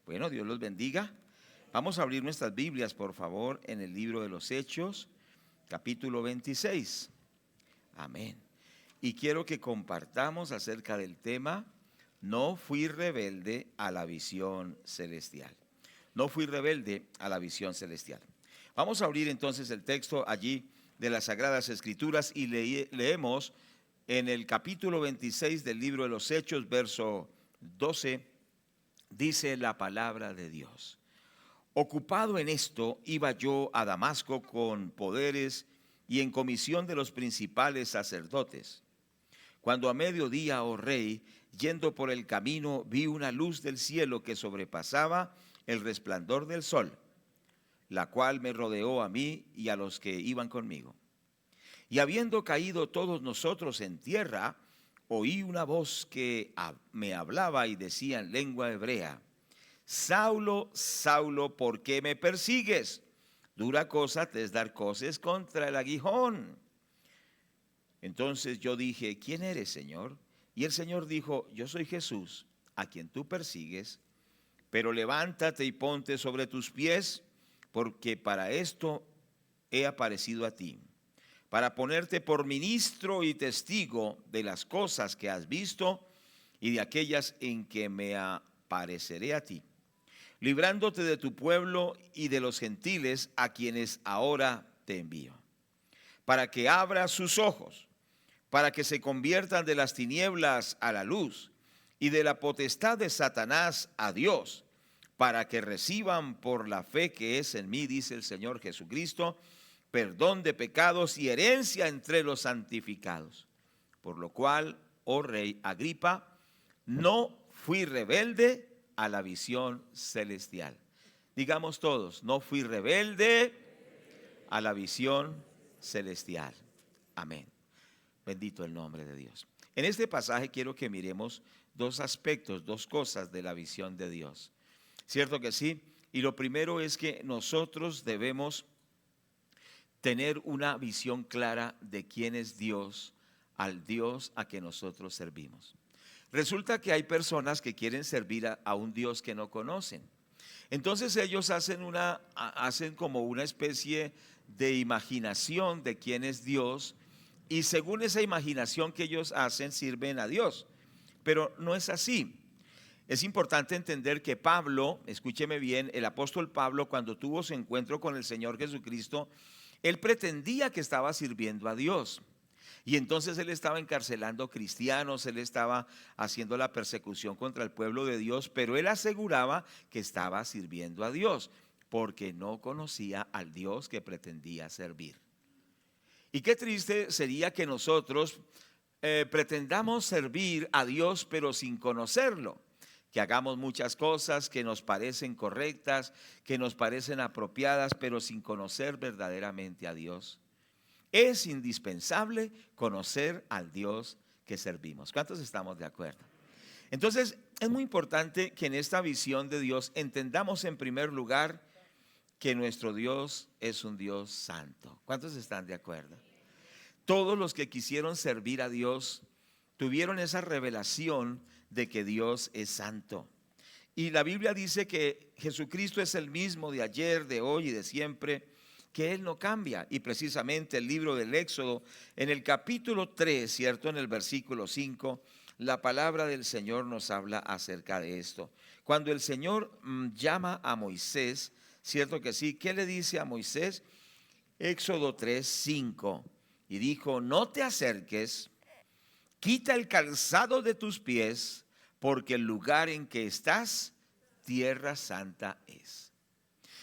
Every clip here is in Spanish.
Bueno, Dios los bendiga. Vamos a abrir nuestras Biblias, por favor, en el libro de los Hechos, capítulo 26. Amén. Y quiero que compartamos acerca del tema, no fui rebelde a la visión celestial. No fui rebelde a la visión celestial. Vamos a abrir entonces el texto allí de las Sagradas Escrituras y leemos en el capítulo 26 del libro de los Hechos, verso 12, dice la palabra de Dios. Ocupado en esto, iba yo a Damasco con poderes y en comisión de los principales sacerdotes. Cuando a mediodía, oh rey, yendo por el camino, vi una luz del cielo que sobrepasaba el resplandor del sol, la cual me rodeó a mí y a los que iban conmigo. Y habiendo caído todos nosotros en tierra, oí una voz que me hablaba y decía en lengua hebrea: Saulo, Saulo, ¿por qué me persigues? Dura cosa te es dar coces contra el aguijón. Entonces yo dije: ¿quién eres, Señor? Y el Señor dijo: yo soy Jesús, a quien tú persigues, pero levántate y ponte sobre tus pies, porque para esto he aparecido a ti, para ponerte por ministro y testigo de las cosas que has visto y de aquellas en que me apareceré a ti, librándote de tu pueblo y de los gentiles a quienes ahora te envío, para que abra sus ojos, para que se conviertan de las tinieblas a la luz y de la potestad de Satanás a Dios, para que reciban por la fe que es en mí, dice el Señor Jesucristo, perdón de pecados y herencia entre los santificados. Por lo cual, oh rey Agripa, no fui rebelde a la visión celestial. Digamos todos: no fui rebelde a la visión celestial. Amén. Bendito el nombre de Dios. En este pasaje quiero que miremos dos aspectos, dos cosas de la visión de Dios. ¿Cierto que sí? Y lo primero es que nosotros debemos tener una visión clara de quién es Dios, al Dios a que nosotros servimos. Resulta que hay personas que quieren servir a un Dios que no conocen. Entonces ellos hacen como una especie de imaginación de quién es Dios, y según esa imaginación que ellos hacen, sirven a Dios. Pero no es así. Es importante entender que Pablo, escúcheme bien, el apóstol Pablo, cuando tuvo su encuentro con el Señor Jesucristo, él pretendía que estaba sirviendo a Dios. Y entonces él estaba encarcelando cristianos, él estaba haciendo la persecución contra el pueblo de Dios, pero él aseguraba que estaba sirviendo a Dios, porque no conocía al Dios que pretendía servir. Y qué triste sería que nosotros pretendamos servir a Dios, pero sin conocerlo. Que hagamos muchas cosas que nos parecen correctas, que nos parecen apropiadas, pero sin conocer verdaderamente a Dios. Es indispensable conocer al Dios que servimos. ¿Cuántos estamos de acuerdo? Entonces, es muy importante que en esta visión de Dios entendamos en primer lugar que nuestro Dios es un Dios santo. ¿Cuántos están de acuerdo? Todos los que quisieron servir a Dios tuvieron esa revelación de que Dios es santo. Y la Biblia dice que Jesucristo es el mismo de ayer, de hoy y de siempre, que Él no cambia. Y precisamente el libro del Éxodo, en el capítulo 3, ¿cierto? En el versículo 5, la palabra del Señor nos habla acerca de esto. Cuando el Señor llama a Moisés, ¿cierto que sí? ¿Qué le dice a Moisés? Éxodo 3, 5. Y dijo: no te acerques, quita el calzado de tus pies, porque el lugar en que estás, tierra santa es.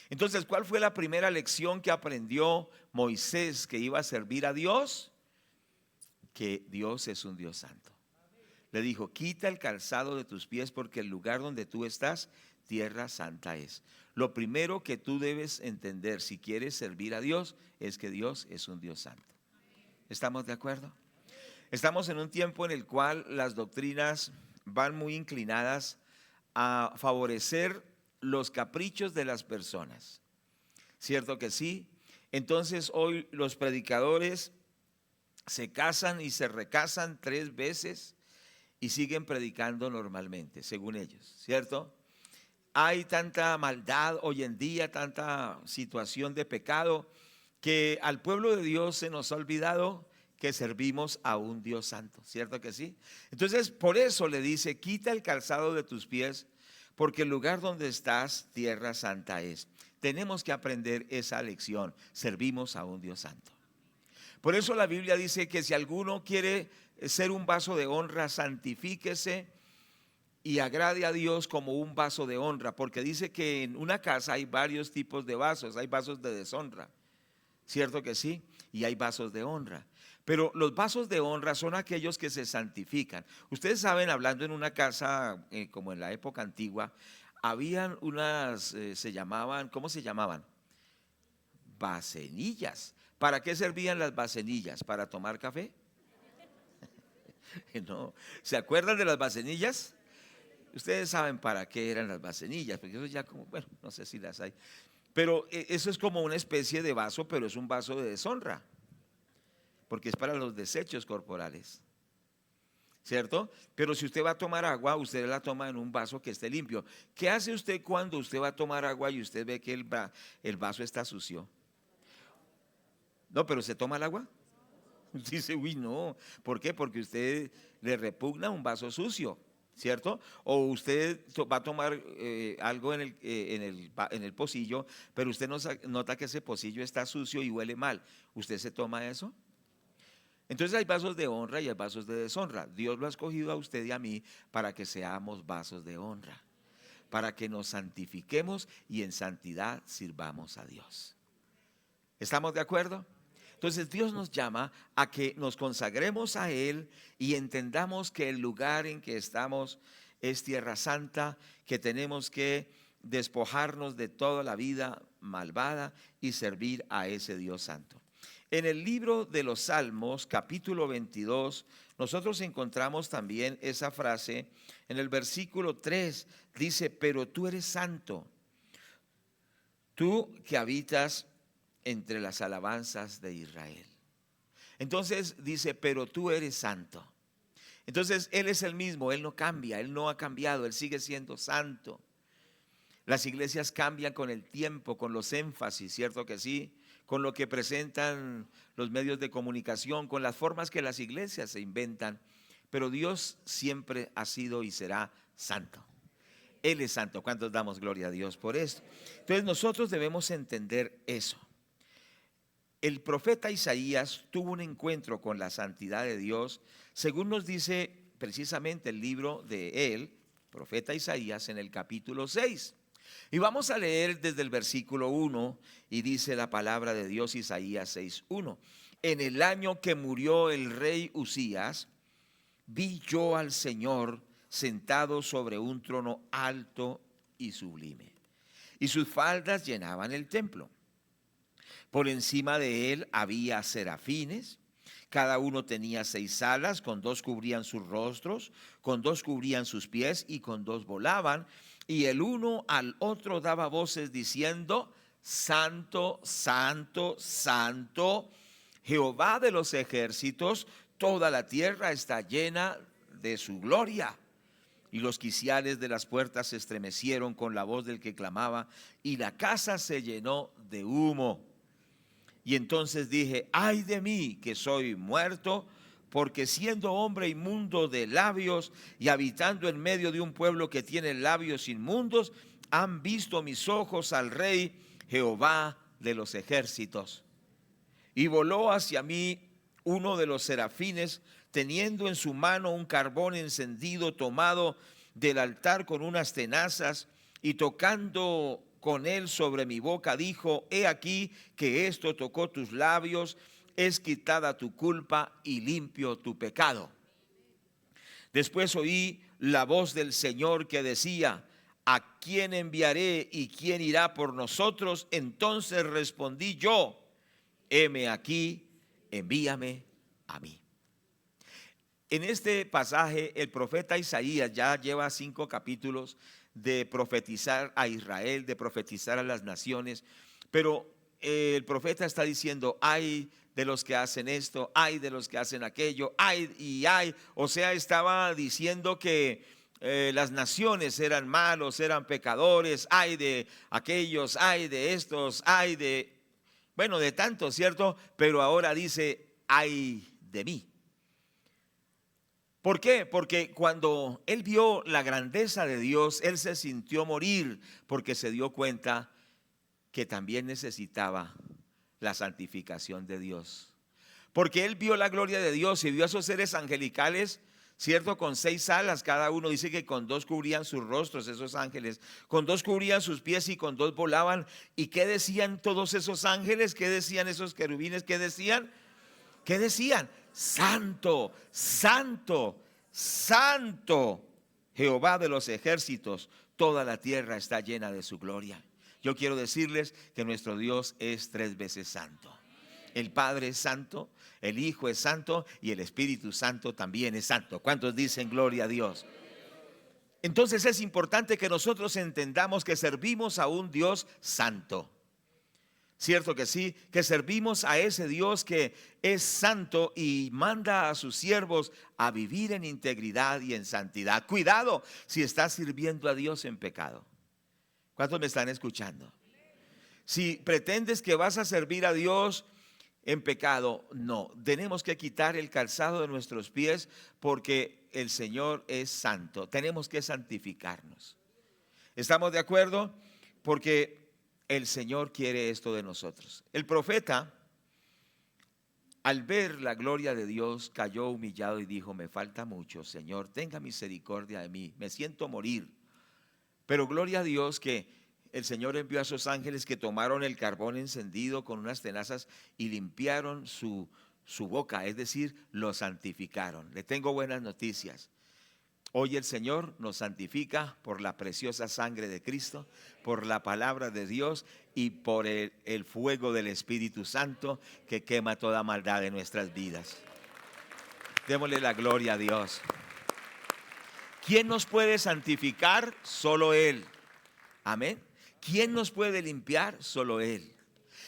Entonces, ¿cuál fue la primera lección que aprendió Moisés que iba a servir a Dios? Que Dios es un Dios santo. Le dijo: quita el calzado de tus pies, porque el lugar donde tú estás, tierra santa es. Lo primero que tú debes entender si quieres servir a Dios es que Dios es un Dios santo. ¿Estamos de acuerdo? Estamos en un tiempo en el cual las doctrinas van muy inclinadas a favorecer los caprichos de las personas. ¿Cierto que sí? Entonces hoy los predicadores se casan y se recasan 3 veces y siguen predicando normalmente, según ellos, ¿cierto? hay tanta maldad hoy en día, tanta situación de pecado, que al pueblo de Dios se nos ha olvidado que servimos a un Dios santo, ¿cierto que sí? Entonces, por eso le dice, quita el calzado de tus pies, porque el lugar donde estás, tierra santa es. Tenemos que aprender esa lección, servimos a un Dios santo. Por eso la Biblia dice que si alguno quiere ser un vaso de honra, santifíquese y agrade a Dios como un vaso de honra, porque dice que en una casa hay varios tipos de vasos, hay vasos de deshonra, ¿cierto que sí? Y hay vasos de honra. Pero los vasos de honra son aquellos que se santifican. Ustedes saben, hablando en una casa como en la época antigua, habían unas, se llamaban, ¿cómo se llamaban? Vasenillas. ¿Para qué servían las vasenillas? ¿Para tomar café? No. ¿Se acuerdan de las vasenillas? Ustedes saben para qué eran las vasenillas, porque eso ya como, bueno, no sé si las hay. Pero eso es como una especie de vaso, pero es un vaso de deshonra, porque es para los desechos corporales, ¿cierto? Pero si usted va a tomar agua, usted la toma en un vaso que esté limpio. ¿Qué hace usted cuando usted va a tomar agua y usted ve que el vaso está sucio? No, pero ¿se toma el agua? Dice, uy, no. ¿Por qué? Porque usted le repugna un vaso sucio, ¿cierto? O usted va a tomar algo en el pocillo, pero usted nota que ese pocillo está sucio y huele mal. ¿Usted se toma eso? Entonces hay vasos de honra y hay vasos de deshonra. Dios lo ha escogido a usted y a mí para que seamos vasos de honra, para que nos santifiquemos y en santidad sirvamos a Dios. ¿Estamos de acuerdo? Entonces Dios nos llama a que nos consagremos a Él y entendamos que el lugar en que estamos es tierra santa, que tenemos que despojarnos de toda la vida malvada y servir a ese Dios santo. En el libro de los Salmos, capítulo 22, nosotros encontramos también esa frase. En el versículo 3 dice, pero tú eres santo, tú que habitas entre las alabanzas de Israel. Entonces dice, pero tú eres santo. Entonces Él es el mismo, Él no cambia, Él no ha cambiado, Él sigue siendo santo. Las iglesias cambian con el tiempo, con los énfasis, ¿cierto que sí? Con lo que presentan los medios de comunicación, con las formas que las iglesias se inventan, pero Dios siempre ha sido y será santo. Él es santo. ¿Cuántos damos gloria a Dios por esto? Entonces nosotros debemos entender eso. El profeta Isaías tuvo un encuentro con la santidad de Dios, según nos dice precisamente el libro de él, profeta Isaías, en el capítulo 6. Y vamos a leer desde el versículo 1 y dice la palabra de Dios, Isaías 6:1. En el año que murió el rey Usías, vi yo al Señor sentado sobre un trono alto y sublime, y sus faldas llenaban el templo. Por encima de él había serafines, cada uno tenía 6 alas, con 2 cubrían sus rostros, con 2 cubrían sus pies y con 2 volaban. Y el uno al otro daba voces diciendo, Santo, Santo, Santo, Jehová de los ejércitos, toda la tierra está llena de su gloria. Y los quiciales de las puertas se estremecieron con la voz del que clamaba, y la casa se llenó de humo. Y entonces dije, ay de mí que soy muerto, porque siendo hombre inmundo de labios y habitando en medio de un pueblo que tiene labios inmundos, han visto mis ojos al Rey Jehová de los ejércitos. Y voló hacia mí uno de los serafines, teniendo en su mano un carbón encendido tomado del altar con unas tenazas, y tocando con él sobre mi boca, dijo, he aquí que esto tocó tus labios, es quitada tu culpa y limpio tu pecado. Después oí la voz del Señor que decía, ¿a quién enviaré y quién irá por nosotros? Entonces respondí yo, heme aquí, envíame a mí. En este pasaje el profeta Isaías ya lleva 5 capítulos de profetizar a Israel, de profetizar a las naciones, pero el profeta está diciendo, ay de los que hacen esto, ay de los que hacen aquello, ay y ay. O sea, estaba diciendo que las naciones eran malos, eran pecadores, ay de aquellos, ay de estos, ay de, bueno, de tantos, ¿cierto? Pero ahora dice, ay de mí. ¿Por qué? Porque cuando él vio la grandeza de Dios, él se sintió morir porque se dio cuenta que también necesitaba la santificación de Dios. Porque él vio la gloria de Dios y vio a esos seres angelicales, ¿cierto? Con 6 alas, cada uno dice que con 2 cubrían sus rostros, esos ángeles, con 2 cubrían sus pies y con 2 volaban. ¿Y qué decían todos esos ángeles? ¿Qué decían esos querubines? ¿Qué decían? ¿Qué decían? Santo, santo, santo, Jehová de los ejércitos, toda la tierra está llena de su gloria. Yo quiero decirles que nuestro Dios es 3 veces santo. El Padre es santo, el Hijo es santo y el Espíritu Santo también es santo. ¿Cuántos dicen gloria a Dios? Entonces es importante que nosotros entendamos que servimos a un Dios santo. Cierto que sí, que servimos a ese Dios que es santo y manda a sus siervos a vivir en integridad y en santidad. Cuidado si estás sirviendo a Dios en pecado. ¿Cuántos me están escuchando? Si pretendes que vas a servir a Dios en pecado, no. Tenemos que quitar el calzado de nuestros pies porque el Señor es santo. Tenemos que santificarnos. ¿Estamos de acuerdo? Porque el Señor quiere esto de nosotros. El profeta, al ver la gloria de Dios, cayó humillado y dijo: me falta mucho, Señor, tenga misericordia de mí, me siento morir. Pero gloria a Dios que el Señor envió a esos ángeles que tomaron el carbón encendido con unas tenazas y limpiaron su boca, es decir, lo santificaron. Le tengo buenas noticias. Hoy el Señor nos santifica por la preciosa sangre de Cristo, por la palabra de Dios y por el fuego del Espíritu Santo que quema toda maldad de nuestras vidas. Démosle la gloria a Dios. ¿Quién nos puede santificar? Solo Él. Amén. ¿Quién nos puede limpiar? Solo Él.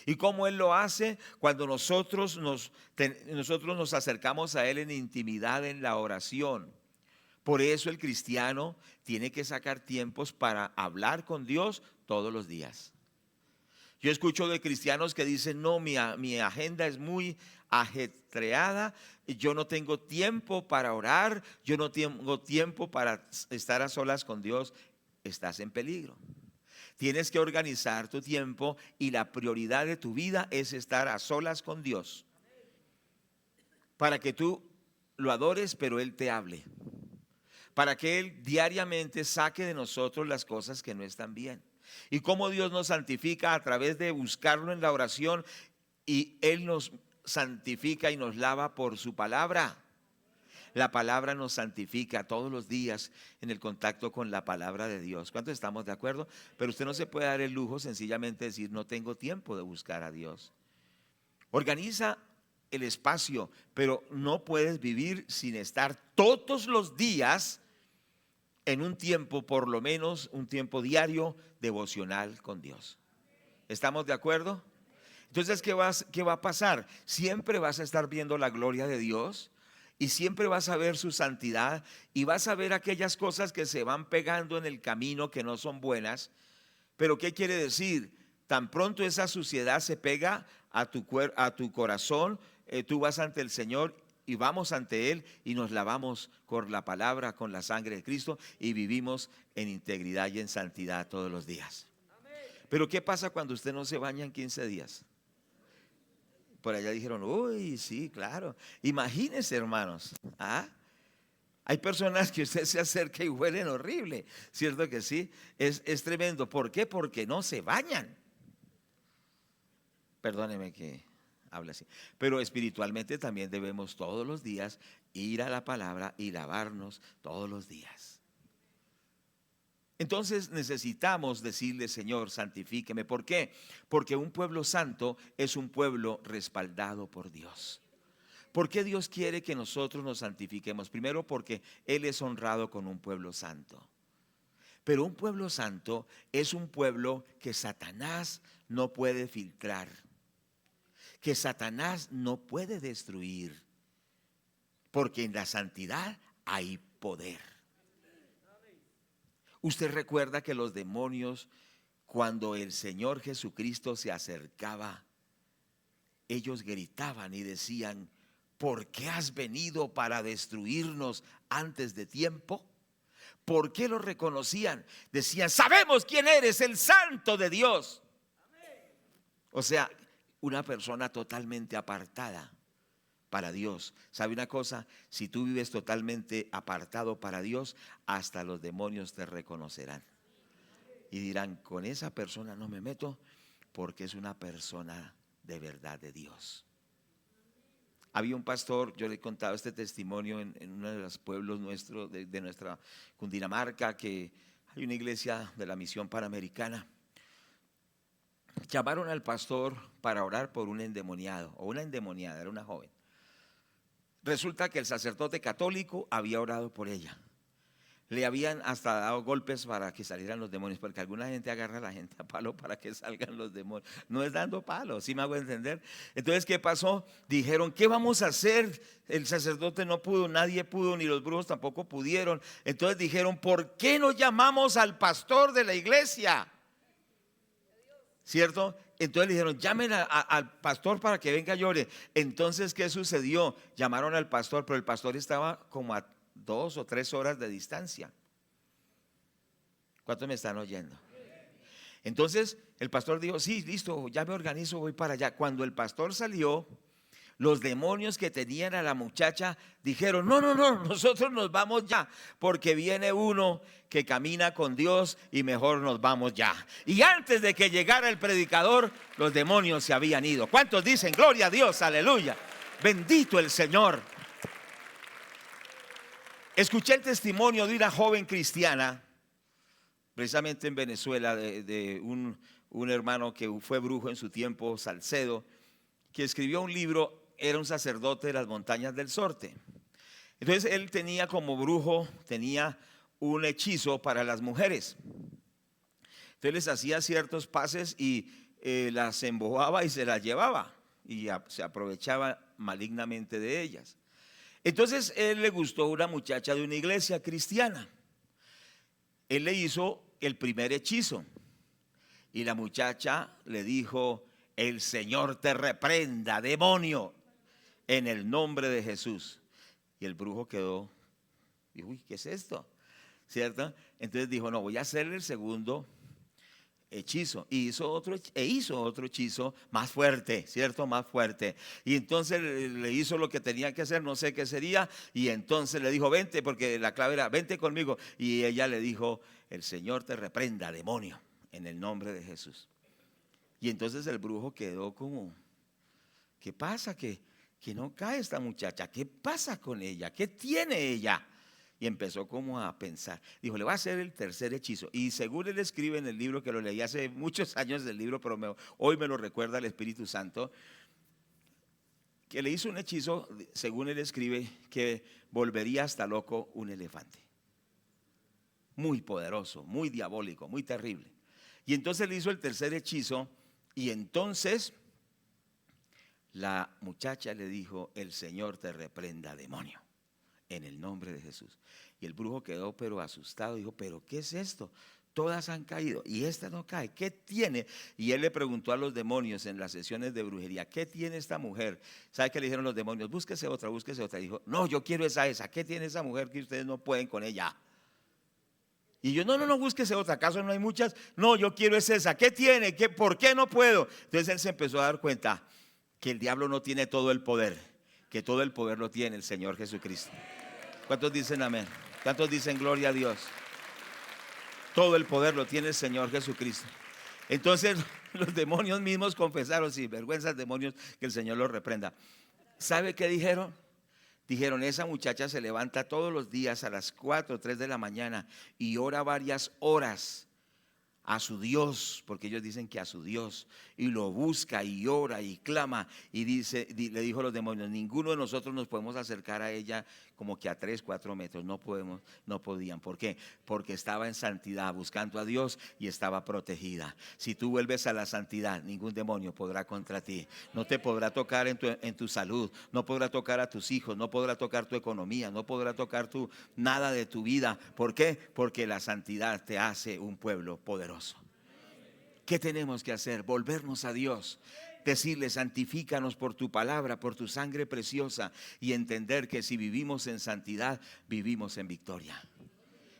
¿Y cómo Él lo hace? Cuando nosotros nos acercamos a Él en intimidad, en la oración. Por eso el cristiano tiene que sacar tiempos para hablar con Dios todos los días. Yo escucho de cristianos que dicen: no, mi agenda es muy ajetreada, yo no tengo tiempo para orar, yo no tengo tiempo para estar a solas con Dios. Estás en peligro. Tienes que organizar tu tiempo y la prioridad de tu vida es estar a solas con Dios. Para que tú lo adores, pero Él te hable. Para que Él diariamente saque de nosotros las cosas que no están bien. Y cómo Dios nos santifica a través de buscarlo en la oración, y Él nos santifica y nos lava por su palabra. La palabra nos santifica todos los días en el contacto con la palabra de Dios. ¿Cuántos estamos de acuerdo? Pero usted no se puede dar el lujo sencillamente de decir: no tengo tiempo de buscar a Dios. Organiza el espacio, pero no puedes vivir sin estar todos los días en un tiempo, por lo menos un tiempo diario devocional con Dios. ¿Estamos de acuerdo? Entonces, ¿qué va a pasar? Siempre vas a estar viendo la gloria de Dios y siempre vas a ver su santidad y vas a ver aquellas cosas que se van pegando en el camino que no son buenas. Pero ¿qué quiere decir? Tan pronto esa suciedad se pega a tu corazón, tú vas ante el Señor y vamos ante Él y nos lavamos con la palabra, con la sangre de Cristo, y vivimos en integridad y en santidad todos los días. Pero ¿qué pasa cuando usted no se baña en 15 días? Por allá dijeron: uy, sí, claro. Imagínense, hermanos. Hay personas que usted se acerca y huelen horrible. ¿Cierto que sí? Es tremendo. ¿Por qué? Porque no se bañan. Perdóneme que hable así. Pero espiritualmente también debemos todos los días ir a la palabra y lavarnos todos los días. Entonces necesitamos decirle: Señor, santifíqueme. ¿Por qué? Porque un pueblo santo es un pueblo respaldado por Dios. ¿Por qué Dios quiere que nosotros nos santifiquemos? Primero, porque Él es honrado con un pueblo santo. Pero un pueblo santo es un pueblo que Satanás no puede filtrar, que Satanás no puede destruir, porque en la santidad hay poder. Usted recuerda que los demonios, cuando el Señor Jesucristo se acercaba, ellos gritaban y decían: ¿por qué has venido para destruirnos antes de tiempo? ¿Por qué lo reconocían? Decían: sabemos quién eres, el Santo de Dios. O sea, una persona totalmente apartada para Dios. ¿Sabe una cosa? Si tú vives totalmente apartado para Dios, hasta los demonios te reconocerán y dirán: con esa persona no me meto, porque es una persona de verdad de Dios. Había un pastor, yo le he contado este testimonio en uno de los pueblos nuestros, de nuestra Cundinamarca, que hay una iglesia de la Misión Panamericana. Llamaron al pastor para orar por un endemoniado o una endemoniada, era una joven. Resulta que el sacerdote católico había orado por ella. Le habían hasta dado golpes para que salieran los demonios, porque alguna gente agarra a la gente a palo para que salgan los demonios. No es dando palo, ¿sí me hago entender? Entonces, ¿qué pasó? Dijeron: ¿qué vamos a hacer? El sacerdote no pudo, nadie pudo, ni los brujos tampoco pudieron. Entonces dijeron: ¿por qué no llamamos al pastor de la iglesia? ¿Cierto? Entonces le dijeron: llamen al pastor para que venga y llore. Entonces, ¿qué sucedió? Llamaron al pastor, pero el pastor estaba como a 2 o 3 horas de distancia. ¿Cuántos me están oyendo? Entonces el pastor dijo: sí, listo, ya me organizo, voy para allá. Cuando el pastor salió, los demonios que tenían a la muchacha dijeron: no, nosotros nos vamos ya, porque viene uno que camina con Dios y mejor nos vamos ya. Y antes de que llegara el predicador, los demonios se habían ido. ¿Cuántos dicen gloria a Dios? Aleluya. Bendito el Señor. Escuché el testimonio de una joven cristiana, precisamente en Venezuela, de un hermano que fue brujo en su tiempo, Salcedo, que escribió un libro. Era un sacerdote de las montañas del Sorte. Entonces él tenía como brujo, tenía un hechizo para las mujeres. Entonces les hacía ciertos pases y las embobaba y se las llevaba y se aprovechaba malignamente de ellas. Entonces él le gustó una muchacha de una iglesia cristiana. Él le hizo el primer hechizo y la muchacha le dijo: el Señor te reprenda, demonio, en el nombre de Jesús. Y el brujo quedó, dijo: uy, ¿qué es esto? ¿Cierto? Entonces dijo: no, voy a hacerle el segundo hechizo. Y hizo otro hechizo más fuerte, ¿cierto? Más fuerte. Y entonces le hizo lo que tenía que hacer, no sé qué sería. Y entonces le dijo: vente, porque la clave era: vente conmigo. Y ella le dijo: el Señor te reprenda, demonio, en el nombre de Jesús. Y entonces el brujo quedó como: ¿qué pasa? Que no cae esta muchacha. ¿Qué pasa con ella? ¿Qué tiene ella? Y empezó como a pensar. Dijo: le voy a hacer el tercer hechizo. Y según él escribe en el libro, que lo leí hace muchos años del libro, pero hoy me lo recuerda el Espíritu Santo, que le hizo un hechizo, según él escribe, que volvería hasta loco un elefante. Muy poderoso, muy diabólico, muy terrible. Y entonces le hizo el tercer hechizo. Y entonces la muchacha le dijo: el Señor te reprenda, demonio, en el nombre de Jesús. Y el brujo quedó pero asustado. Dijo: pero ¿qué es esto? Todas han caído y esta no cae. ¿Qué tiene? Y él le preguntó a los demonios en las sesiones de brujería: ¿qué tiene esta mujer? ¿Sabe qué le dijeron los demonios? Búsquese otra, búsquese otra. Y dijo: no, yo quiero esa. ¿Qué tiene esa mujer que ustedes no pueden con ella? Y yo: no, búsquese otra. ¿Acaso no hay muchas? No, yo quiero esa. ¿Qué tiene? ¿Por qué no puedo? Entonces él se empezó a dar cuenta que el diablo no tiene todo el poder, que todo el poder lo tiene el Señor Jesucristo. ¿Cuántos dicen amén? ¿Cuántos dicen gloria a Dios? Todo el poder lo tiene el Señor Jesucristo. Entonces los demonios mismos confesaron: sin vergüenza, demonios, que el Señor los reprenda. ¿Sabe qué dijeron? Dijeron: esa muchacha se levanta todos los días a las 4 o 3 de la mañana y ora varias horas a su Dios, porque ellos dicen que a su Dios, y lo busca y ora y clama, y le dijo a los demonios: ninguno de nosotros nos podemos acercar a ella como que a 3, 4 metros, no podían. ¿Por qué? Porque estaba en santidad, buscando a Dios, y estaba protegida. Si tú vuelves a la santidad, ningún demonio podrá contra ti, no te podrá tocar en tu salud, no podrá tocar a tus hijos, no podrá tocar tu economía, no podrá tocar nada de tu vida. ¿Por qué? Porque la santidad te hace un pueblo poderoso. ¿Qué tenemos que hacer? Volvernos a Dios, decirle: santifícanos por tu palabra, por tu sangre preciosa, y entender que si vivimos en santidad, vivimos en victoria.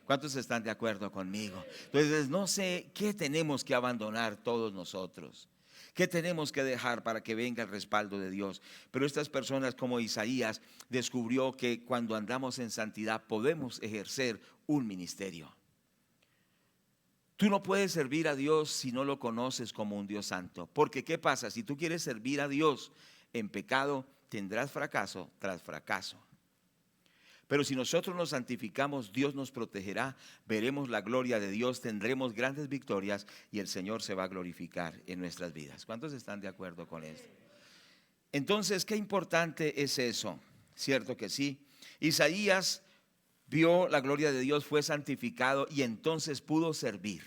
¿Cuántos están de acuerdo conmigo? Entonces, no sé qué tenemos que abandonar todos nosotros, qué tenemos que dejar para que venga el respaldo de Dios. Pero estas personas, como Isaías, descubrió que cuando andamos en santidad podemos ejercer un ministerio. Tú no puedes servir a Dios si no lo conoces como un Dios santo. Porque ¿qué pasa? Si tú quieres servir a Dios en pecado, tendrás fracaso tras fracaso. Pero si nosotros nos santificamos, Dios nos protegerá, veremos la gloria de Dios, tendremos grandes victorias y el Señor se va a glorificar en nuestras vidas. ¿Cuántos están de acuerdo con esto? Entonces, qué importante es eso, ¿cierto que sí? Isaías vio la gloria de Dios, fue santificado y entonces pudo servir.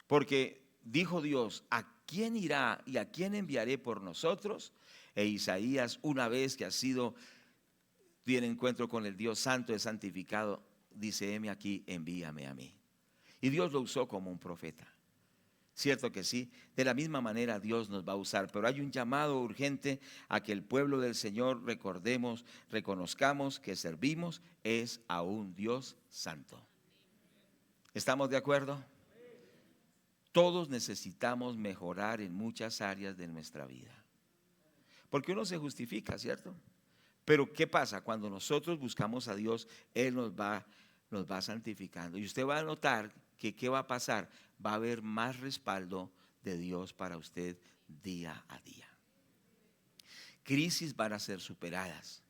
Porque dijo Dios: ¿a quién irá y a quién enviaré por nosotros? E Isaías, una vez que tiene encuentro con el Dios santo, es santificado, dice: heme aquí, envíame a mí. Y Dios lo usó como un profeta. ¿Cierto que sí? De la misma manera Dios nos va a usar, pero hay un llamado urgente a que el pueblo del Señor reconozcamos que servimos es a un Dios santo. ¿Estamos de acuerdo? Todos necesitamos mejorar en muchas áreas de nuestra vida, porque uno se justifica, ¿cierto? Pero ¿qué pasa? Cuando nosotros buscamos a Dios, Él nos va santificando. Y usted va a notar que ¿qué va a pasar? Va a haber más respaldo de Dios para usted día a día. Crisis van a ser superadas.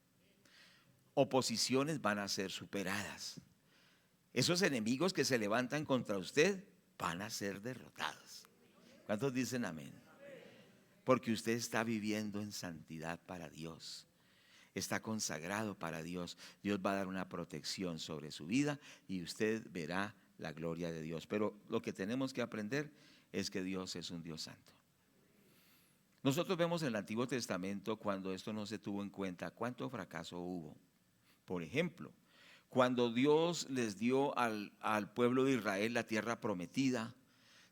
Oposiciones van a ser superadas. Esos enemigos que se levantan contra usted van a ser derrotados. ¿Cuántos dicen amén? Porque usted está viviendo en santidad para Dios. Está consagrado para Dios. Dios va a dar una protección sobre su vida y usted verá la gloria de Dios. Pero lo que tenemos que aprender es que Dios es un Dios santo. Nosotros vemos en el Antiguo Testamento, cuando esto no se tuvo en cuenta, cuánto fracaso hubo. Por ejemplo, cuando Dios les dio al pueblo de Israel la tierra prometida.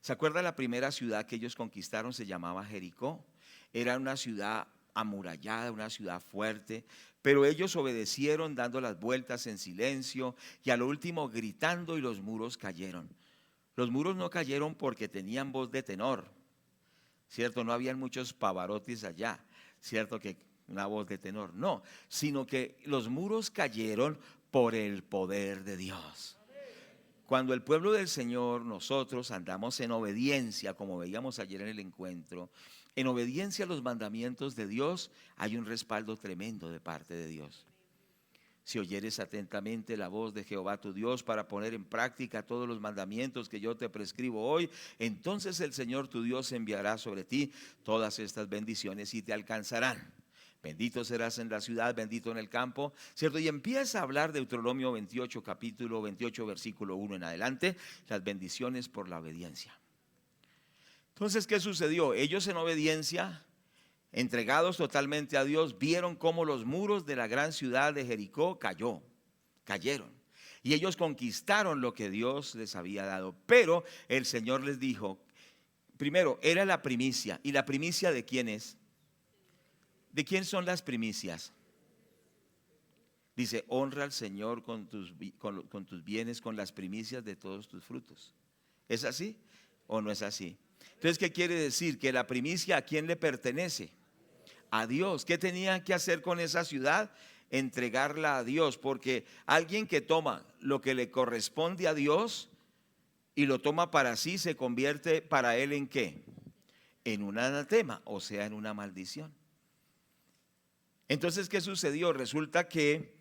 ¿Se acuerda? La primera ciudad que ellos conquistaron se llamaba Jericó. Era una ciudad amurallada, una ciudad fuerte, pero ellos obedecieron dando las vueltas en silencio y a lo último gritando, y los muros cayeron. Los muros no cayeron porque tenían voz de tenor, ¿cierto? No habían muchos Pavarotis allá, ¿cierto? Que una voz de tenor, no, sino que los muros cayeron por el poder de Dios. Cuando el pueblo del Señor, nosotros andamos en obediencia, como veíamos ayer en el encuentro, en obediencia a los mandamientos de Dios, hay un respaldo tremendo de parte de Dios. Si oyeres atentamente la voz de Jehová tu Dios para poner en práctica todos los mandamientos que yo te prescribo hoy, entonces el Señor tu Dios enviará sobre ti todas estas bendiciones y te alcanzarán. Bendito serás en la ciudad, bendito en el campo, ¿cierto? Y empieza a hablar de Deuteronomio 28, capítulo 28, versículo 1 en adelante, las bendiciones por la obediencia. Entonces, ¿qué sucedió? Ellos en obediencia, entregados totalmente a Dios, vieron cómo los muros de la gran ciudad de Jericó cayeron. Y ellos conquistaron lo que Dios les había dado. Pero el Señor les dijo, primero, era la primicia. ¿Y la primicia de quién es? ¿De quién son las primicias? Dice: honra al Señor con tus bienes, con las primicias de todos tus frutos. ¿Es así o no es así? Entonces, ¿qué quiere decir? Que la primicia, ¿a quién le pertenece? A Dios. ¿Qué tenían que hacer con esa ciudad? Entregarla a Dios, porque alguien que toma lo que le corresponde a Dios y lo toma para sí, se convierte para él ¿en qué? En un anatema, o sea, en una maldición. Entonces, ¿qué sucedió? Resulta que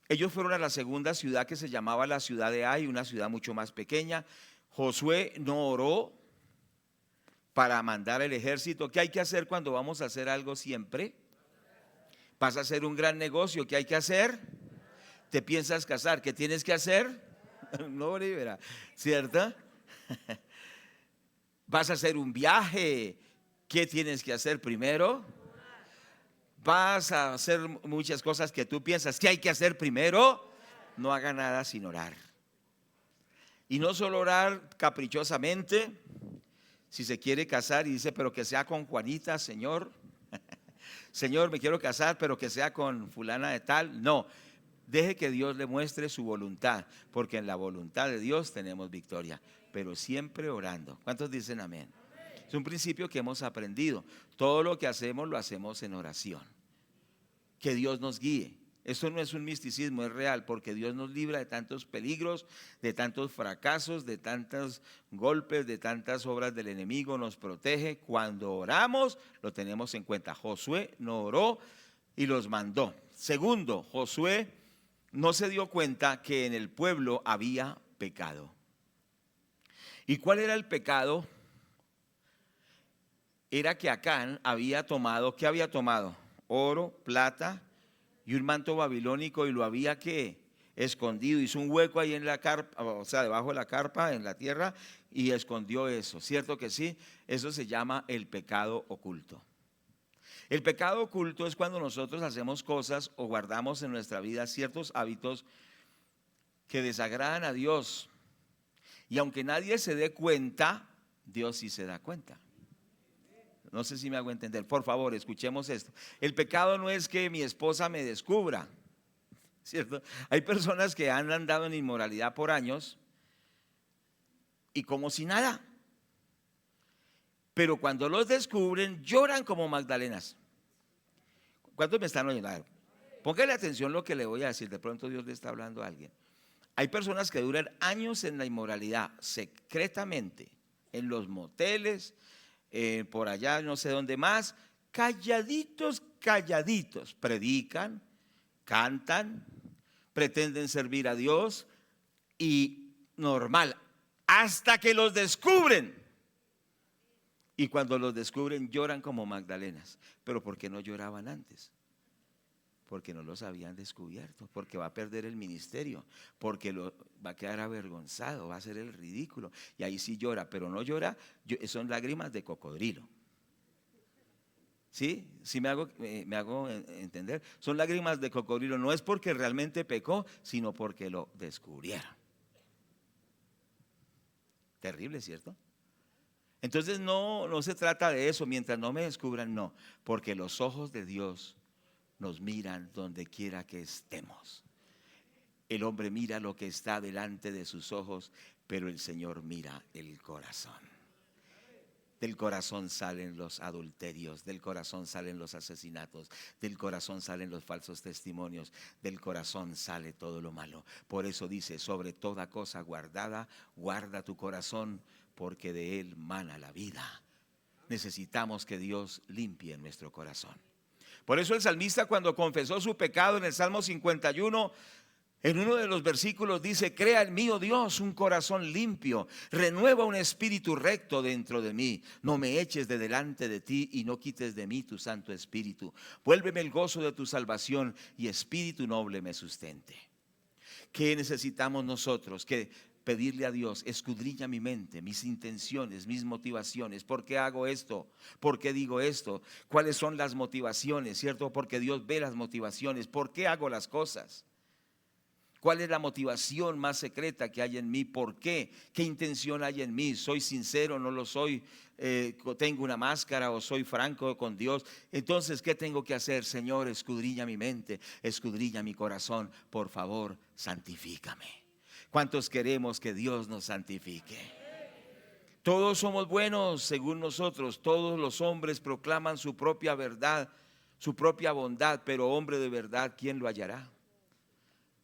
ellos fueron a la segunda ciudad, que se llamaba la ciudad de Ai, una ciudad mucho más pequeña, Josué no oró para mandar el ejército. ¿Qué hay que hacer cuando vamos a hacer algo siempre? Vas a hacer un gran negocio. ¿Qué hay que hacer? Te piensas casar. ¿Qué tienes que hacer? No, Olivera, ¿cierto? Vas a hacer un viaje. ¿Qué tienes que hacer primero? Vas a hacer muchas cosas que tú piensas. ¿Qué hay que hacer primero? No haga nada sin orar. Y no solo orar caprichosamente. Si se quiere casar y dice, pero que sea con Juanita, Señor. Señor, me quiero casar, pero que sea con fulana de tal. No, deje que Dios le muestre su voluntad, porque en la voluntad de Dios tenemos victoria, pero siempre orando. ¿Cuántos dicen amén? Es un principio que hemos aprendido. Todo lo que hacemos lo hacemos en oración. Que Dios nos guíe. Esto no es un misticismo, es real, porque Dios nos libra de tantos peligros, de tantos fracasos, de tantos golpes, de tantas obras del enemigo, nos protege. Cuando oramos, lo tenemos en cuenta. Josué no oró y los mandó. Segundo, Josué no se dio cuenta que en el pueblo había pecado. ¿Y cuál era el pecado? Era que Acán había tomado, ¿qué había tomado? Oro, plata y un manto babilónico, y lo había que escondido. Hizo un hueco ahí en la carpa, o sea, debajo de la carpa, en la tierra, y escondió eso. ¿Cierto que sí? Eso se llama el pecado oculto. El pecado oculto es cuando nosotros hacemos cosas o guardamos en nuestra vida ciertos hábitos que desagradan a Dios. Y aunque nadie se dé cuenta, Dios sí se da cuenta. No sé si me hago entender. Por favor, escuchemos esto. El pecado no es que mi esposa me descubra, ¿cierto? Hay personas que han andado en inmoralidad por años y como si nada. Pero cuando los descubren, lloran como Magdalenas. ¿Cuántos me están oyendo? Póngale atención lo que le voy a decir. De pronto Dios le está hablando a alguien. Hay personas que duran años en la inmoralidad, secretamente, en los moteles, por allá no sé dónde más, calladitos, calladitos, predican, cantan, pretenden servir a Dios y normal, hasta que los descubren. Y cuando los descubren lloran como Magdalenas. Pero ¿por qué no lloraban antes? Porque no los habían descubierto, porque va a perder el ministerio, porque va a quedar avergonzado, va a hacer el ridículo. Y ahí sí llora, pero no llora, son lágrimas de cocodrilo. ¿Sí? ¿Sí me hago entender? Son lágrimas de cocodrilo, no es porque realmente pecó, sino porque lo descubrieron. Terrible, ¿cierto? Entonces no se trata de eso, mientras no me descubran, no, porque los ojos de Dios nos miran donde quiera que estemos. El hombre mira lo que está delante de sus ojos, pero el Señor mira el corazón. Del corazón salen los adulterios, del corazón salen los asesinatos, del corazón salen los falsos testimonios, del corazón sale todo lo malo. Por eso dice, sobre toda cosa guardada, guarda tu corazón, porque de él mana la vida. Necesitamos que Dios limpie nuestro corazón. Por eso el salmista, cuando confesó su pecado en el Salmo 51, en uno de los versículos dice: crea en mí, oh Dios, un corazón limpio, renueva un espíritu recto dentro de mí. No me eches de delante de ti y no quites de mí tu santo espíritu. Vuélveme el gozo de tu salvación y espíritu noble me sustente. ¿Qué necesitamos nosotros? Que pedirle a Dios: escudriña mi mente, mis intenciones, mis motivaciones. ¿Por qué hago esto? ¿Por qué digo esto? ¿Cuáles son las motivaciones? ¿Cierto? Porque Dios ve las motivaciones. ¿Por qué hago las cosas? ¿Cuál es la motivación más secreta que hay en mí? ¿Por qué? ¿Qué intención hay en mí? ¿Soy sincero? ¿No lo soy? ¿Tengo una máscara o soy franco con Dios? Entonces, ¿qué tengo que hacer? Señor, escudriña mi mente, escudriña mi corazón. Por favor, santifícame. ¿Cuántos queremos que Dios nos santifique? Todos somos buenos según nosotros. Todos los hombres proclaman su propia verdad, su propia bondad, pero hombre de verdad, ¿quién lo hallará?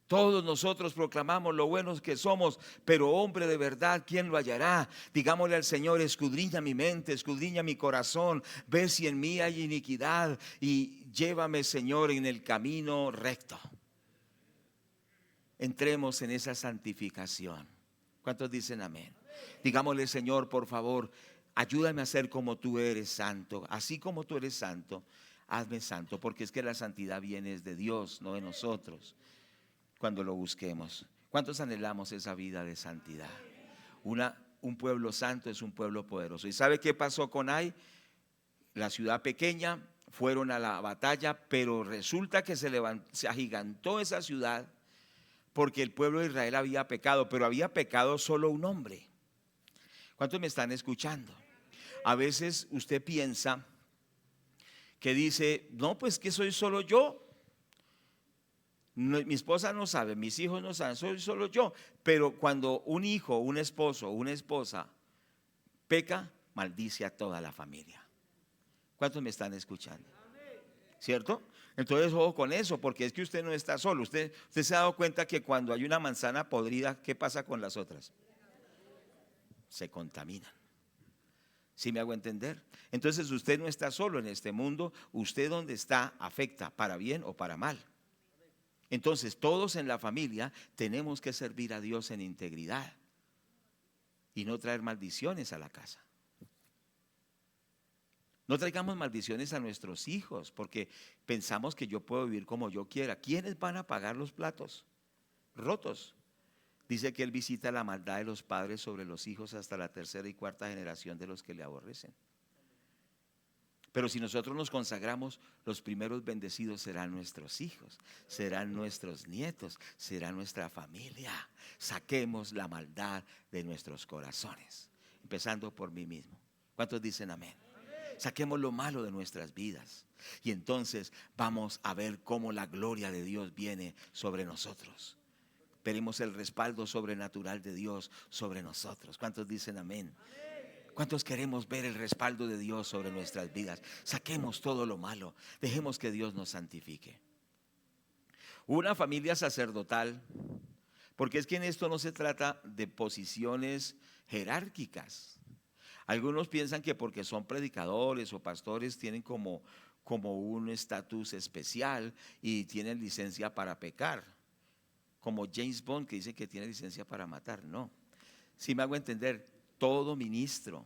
Todos nosotros proclamamos lo buenos que somos, pero hombre de verdad, ¿quién lo hallará? Digámosle al Señor: escudriña mi mente, escudriña mi corazón, ve si en mí hay iniquidad y llévame, Señor, en el camino recto. Entremos en esa santificación. ¿Cuántos dicen amén? Digámosle: Señor, por favor, ayúdame a ser como tú eres santo. Así como tú eres santo, hazme santo, porque es que la santidad viene de Dios, no de nosotros, cuando lo busquemos. ¿Cuántos anhelamos esa vida de santidad? Un pueblo santo es un pueblo poderoso. ¿Y sabe qué pasó con Ai? La ciudad pequeña, fueron a la batalla, pero resulta que se agigantó esa ciudad porque el pueblo de Israel había pecado, pero había pecado solo un hombre. ¿Cuántos me están escuchando? A veces usted piensa que dice: no, pues que soy solo yo. No, mi esposa no sabe, mis hijos no saben, soy solo yo. Pero cuando un hijo, un esposo, una esposa peca, maldice a toda la familia. ¿Cuántos me están escuchando? ¿Cierto? Entonces, ojo con eso, porque es que usted no está solo. Usted se ha dado cuenta que cuando hay una manzana podrida, ¿qué pasa con las otras? Se contaminan. ¿Sí me hago entender? Entonces usted no está solo en este mundo. Usted donde está afecta para bien o para mal. Entonces todos en la familia tenemos que servir a Dios en integridad y no traer maldiciones a la casa. No traigamos maldiciones a nuestros hijos porque pensamos que yo puedo vivir como yo quiera. ¿Quiénes van a pagar los platos rotos? Dice que Él visita la maldad de los padres sobre los hijos hasta la tercera y cuarta generación de los que le aborrecen. Pero si nosotros nos consagramos, los primeros bendecidos serán nuestros hijos, serán nuestros nietos, será nuestra familia. Saquemos la maldad de nuestros corazones, empezando por mí mismo. ¿Cuántos dicen amén? Saquemos lo malo de nuestras vidas y entonces vamos a ver cómo la gloria de Dios viene sobre nosotros. Veremos el respaldo sobrenatural de Dios sobre nosotros. ¿Cuántos dicen amén? ¿Cuántos queremos ver el respaldo de Dios sobre nuestras vidas? Saquemos todo lo malo, dejemos que Dios nos santifique. Una familia sacerdotal, porque es que en esto no se trata de posiciones jerárquicas. Algunos piensan que porque son predicadores o pastores tienen como un estatus especial y tienen licencia para pecar, como James Bond, que dice que tiene licencia para matar. No, si me hago entender, todo ministro,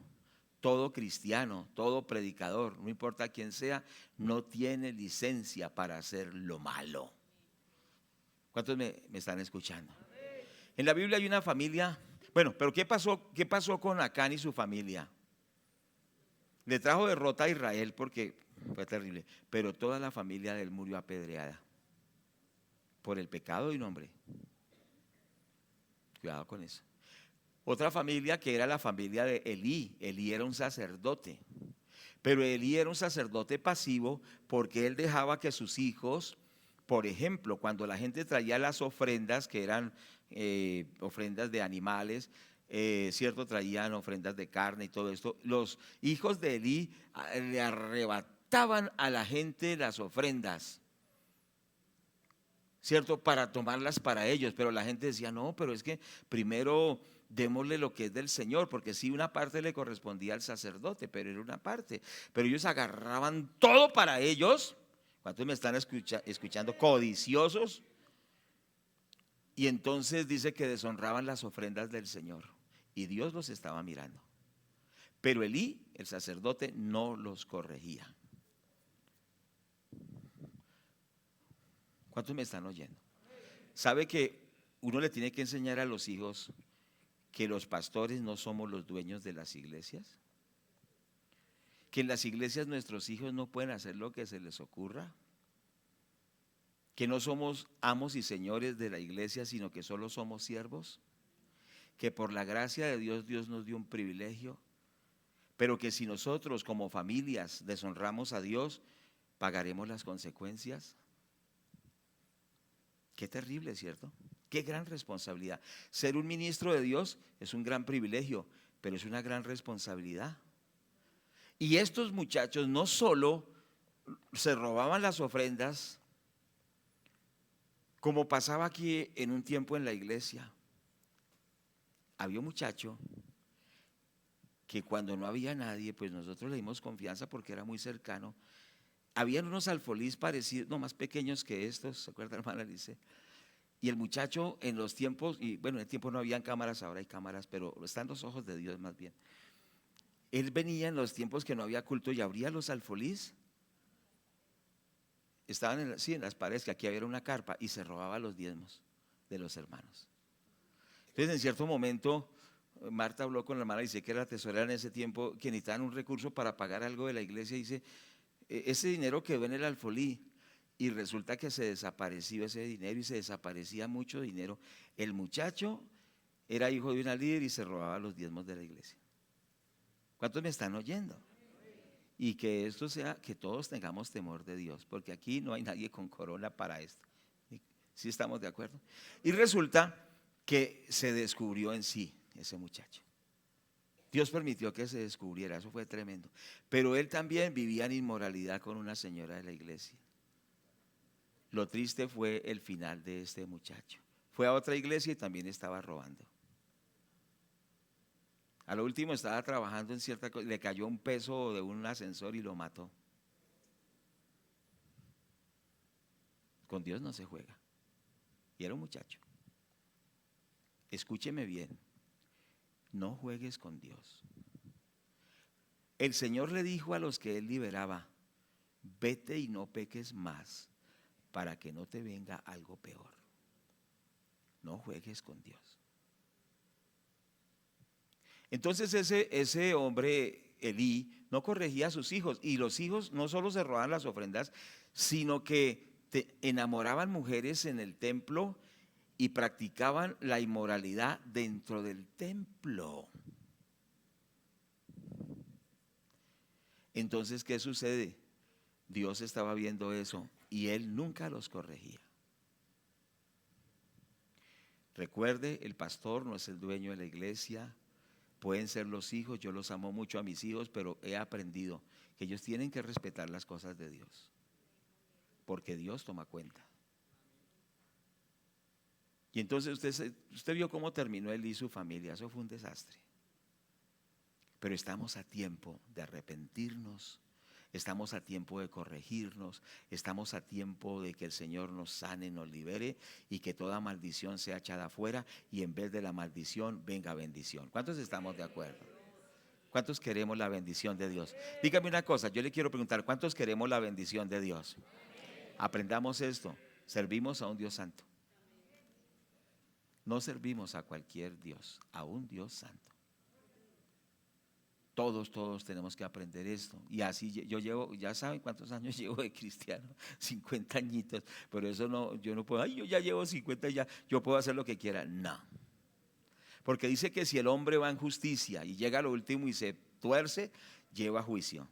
todo cristiano, todo predicador, no importa quién sea, no tiene licencia para hacer lo malo. ¿Cuántos me están escuchando? En la Biblia hay una familia. Bueno, pero ¿qué pasó con Acán y su familia? Le trajo derrota a Israel porque fue terrible, pero toda la familia de él murió apedreada por el pecado de un hombre. Cuidado con eso. Otra familia que era la familia de Elí. Elí era un sacerdote, pero Elí era un sacerdote pasivo porque él dejaba que sus hijos, por ejemplo, cuando la gente traía las ofrendas, que eran ofrendas de animales, cierto, traían ofrendas de carne y todo esto, los hijos de Elí le arrebataban a la gente las ofrendas, cierto, para tomarlas para ellos, pero la gente decía: no, pero es que primero démosle lo que es del Señor, porque sí, una parte le correspondía al sacerdote, pero era una parte. Pero ellos agarraban todo para ellos. ¿Cuántos me están escuchando? Codiciosos. Y entonces dice que deshonraban las ofrendas del Señor y Dios los estaba mirando. Pero Elí, el sacerdote, no los corregía. ¿Cuántos me están oyendo? ¿Sabe que uno le tiene que enseñar a los hijos que los pastores no somos los dueños de las iglesias? Que en las iglesias nuestros hijos no pueden hacer lo que se les ocurra. Que no somos amos y señores de la iglesia, sino que solo somos siervos. Que por la gracia de Dios, Dios nos dio un privilegio. Pero que si nosotros como familias deshonramos a Dios, pagaremos las consecuencias. Qué terrible, ¿cierto? Qué gran responsabilidad. Ser un ministro de Dios es un gran privilegio, pero es una gran responsabilidad. Y estos muchachos no solo se robaban las ofrendas, como pasaba aquí en un tiempo en la iglesia. Había un muchacho que cuando no había nadie, pues nosotros le dimos confianza porque era muy cercano. Habían unos alfolís parecidos, no, más pequeños que estos, ¿se acuerda, hermana Alice? Y el muchacho en los tiempos, y bueno, en el tiempo no habían cámaras, ahora hay cámaras, pero están los ojos de Dios más bien. Él venía en los tiempos que no había culto y abría los alfolís. Estaban en las paredes, que aquí había una carpa, y se robaba los diezmos de los hermanos. Entonces, en cierto momento, Marta habló con la hermana, dice que era la tesorera en ese tiempo, que necesitaban un recurso para pagar algo de la iglesia. Dice, ese dinero quedó en el alfolí. Y resulta que se desapareció ese dinero y se desaparecía mucho dinero. El muchacho era hijo de una líder y se robaba los diezmos de la iglesia. ¿Cuántos me están oyendo? Y que esto sea, que todos tengamos temor de Dios, porque aquí no hay nadie con corona para esto. ¿Sí estamos de acuerdo? Y resulta que se descubrió en sí ese muchacho. Dios permitió que se descubriera, eso fue tremendo. Pero él también vivía en inmoralidad con una señora de la iglesia. Lo triste fue el final de este muchacho. Fue a otra iglesia y también estaba robando. A lo último estaba trabajando en cierta cosa, le cayó un peso de un ascensor y lo mató. Con Dios no se juega. Y era un muchacho. Escúcheme bien, no juegues con Dios. El Señor le dijo a los que Él liberaba, vete y no peques más, para que no te venga algo peor. No juegues con Dios. Entonces ese hombre, Elí, no corregía a sus hijos, y los hijos no solo se robaban las ofrendas, sino que enamoraban mujeres en el templo y practicaban la inmoralidad dentro del templo. Entonces, ¿qué sucede? Dios estaba viendo eso y Él nunca los corregía. Recuerde, el pastor no es el dueño de la iglesia. Pueden ser los hijos, yo los amo mucho a mis hijos, pero he aprendido que ellos tienen que respetar las cosas de Dios, porque Dios toma cuenta. Y entonces usted vio cómo terminó él y su familia, eso fue un desastre. Pero estamos a tiempo de arrepentirnos, estamos a tiempo de corregirnos, estamos a tiempo de que el Señor nos sane, nos libere y que toda maldición sea echada afuera y en vez de la maldición venga bendición. ¿Cuántos estamos de acuerdo? ¿Cuántos queremos la bendición de Dios? Dígame una cosa, yo le quiero preguntar, ¿cuántos queremos la bendición de Dios? Aprendamos esto, servimos a un Dios santo. No servimos a cualquier Dios, a un Dios santo. Todos tenemos que aprender esto. Y así yo llevo, ya saben cuántos años llevo de cristiano, 50 añitos, pero eso no, yo no puedo, yo ya llevo 50 y ya, yo puedo hacer lo que quiera. No. Porque dice que si el hombre va en justicia y llega a lo último y se tuerce, lleva juicio.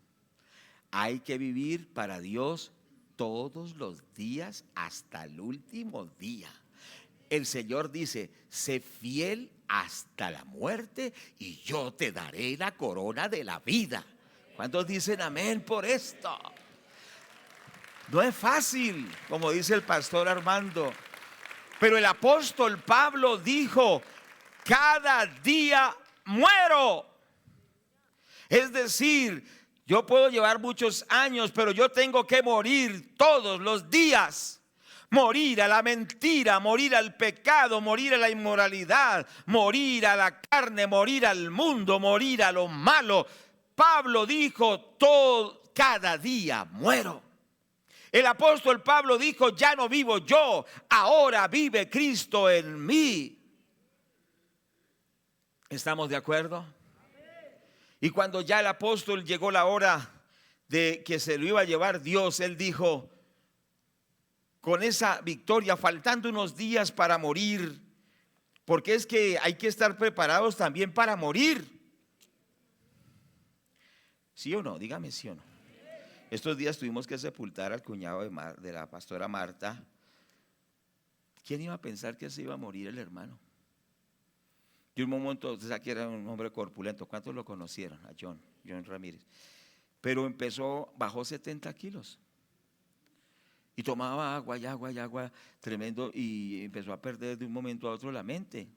Hay que vivir para Dios todos los días hasta el último día. El Señor dice, sé fiel hasta la muerte y yo te daré la corona de la vida. ¿Cuántos dicen amén por esto? No es fácil, como dice el pastor Armando, pero el apóstol Pablo dijo, cada día muero. Es decir, yo puedo llevar muchos años, pero yo tengo que morir todos los días. Morir a la mentira, morir al pecado, morir a la inmoralidad, morir a la carne, morir al mundo, morir a lo malo. Pablo dijo, cada día muero. El apóstol Pablo dijo, ya no vivo yo, ahora vive Cristo en mí. ¿Estamos de acuerdo? Y cuando ya el apóstol llegó la hora de que se lo iba a llevar Dios, él dijo, con esa victoria, faltando unos días para morir, porque es que hay que estar preparados también para morir. ¿Sí o no? Dígame sí o no. Estos días tuvimos que sepultar al cuñado de la pastora Marta. ¿Quién iba a pensar que se iba a morir el hermano? Y un momento, usted sabe que era un hombre corpulento. ¿Cuántos lo conocieron? A John Ramírez. Pero bajó 70 kilos. Y tomaba agua, tremendo, y empezó a perder de un momento a otro la mente.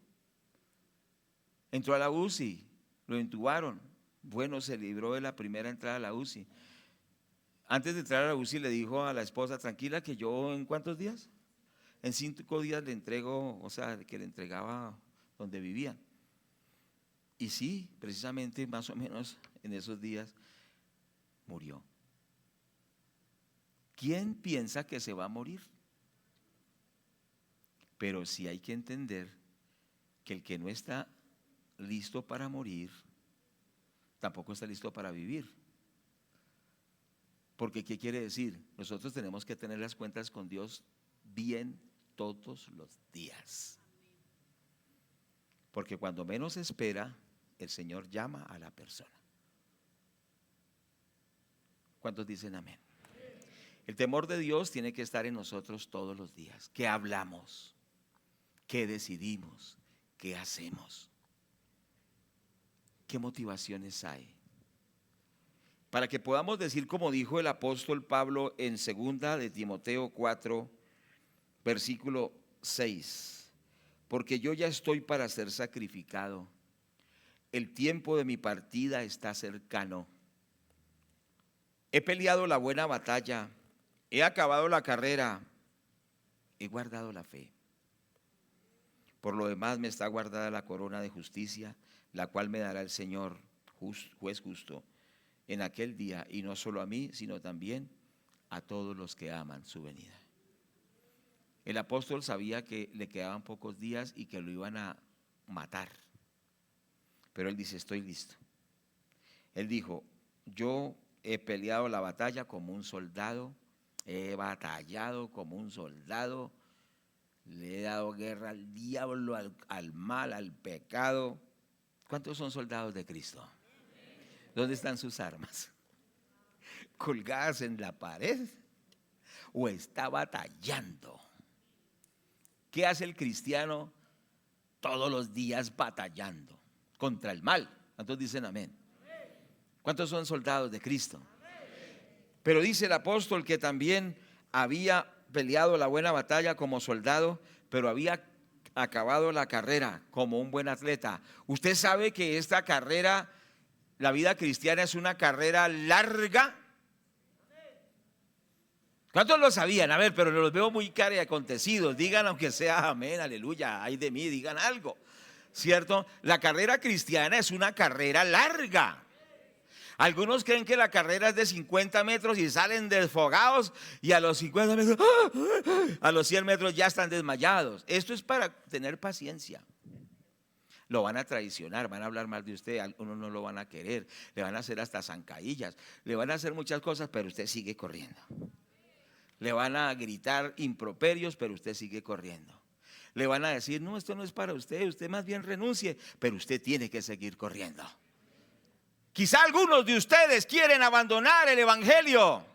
Entró a la UCI, lo intubaron. Bueno, se libró de la primera entrada a la UCI. Antes de entrar a la UCI le dijo a la esposa, tranquila que yo ¿en cuántos días? en 5 días le entrego, o sea, que le entregaba donde vivían. Y sí, precisamente más o menos en esos días murió. ¿Quién piensa que se va a morir? Pero sí hay que entender que el que no está listo para morir, tampoco está listo para vivir. Porque ¿qué quiere decir? Nosotros tenemos que tener las cuentas con Dios bien todos los días. Porque cuando menos espera, el Señor llama a la persona. ¿Cuántos dicen amén? El temor de Dios tiene que estar en nosotros todos los días. ¿Qué hablamos? ¿Qué decidimos? ¿Qué hacemos? ¿Qué motivaciones hay? Para que podamos decir, como dijo el apóstol Pablo en 2 de Timoteo 4, versículo 6, porque yo ya estoy para ser sacrificado, el tiempo de mi partida está cercano. He peleado la buena batalla, he acabado la carrera, he guardado la fe. Por lo demás me está guardada la corona de justicia, la cual me dará el Señor, juez justo, en aquel día, y no solo a mí, sino también a todos los que aman su venida. El apóstol sabía que le quedaban pocos días y que lo iban a matar, pero él dice, estoy listo. Él dijo, yo he peleado la batalla como un soldado, he batallado como un soldado, le he dado guerra al diablo, al mal, al pecado. ¿Cuántos son soldados de Cristo? ¿Dónde están sus armas? ¿Colgadas en la pared? ¿O está batallando? ¿Qué hace el cristiano todos los días batallando contra el mal? ¿Cuántos dicen amén? ¿Cuántos son soldados de Cristo? Pero dice el apóstol que también había peleado la buena batalla como soldado, pero había acabado la carrera como un buen atleta. Usted sabe que esta carrera, la vida cristiana, es una carrera larga. ¿Cuántos lo sabían? A ver, pero los veo muy cara y acontecidos. Digan, aunque sea amén, aleluya, ay de mí, digan algo, ¿cierto? La carrera cristiana es una carrera larga. Algunos creen que la carrera es de 50 metros y salen desfogados, y a los 50 metros, a los 100 metros ya están desmayados. Esto es para tener paciencia. Lo van a traicionar, van a hablar mal de usted, algunos no lo van a querer, le van a hacer hasta zancadillas, le van a hacer muchas cosas, pero usted sigue corriendo. Le van a gritar improperios, pero usted sigue corriendo. Le van a decir, no, esto no es para usted, usted más bien renuncie, pero usted tiene que seguir corriendo. Quizá algunos de ustedes quieren abandonar el evangelio,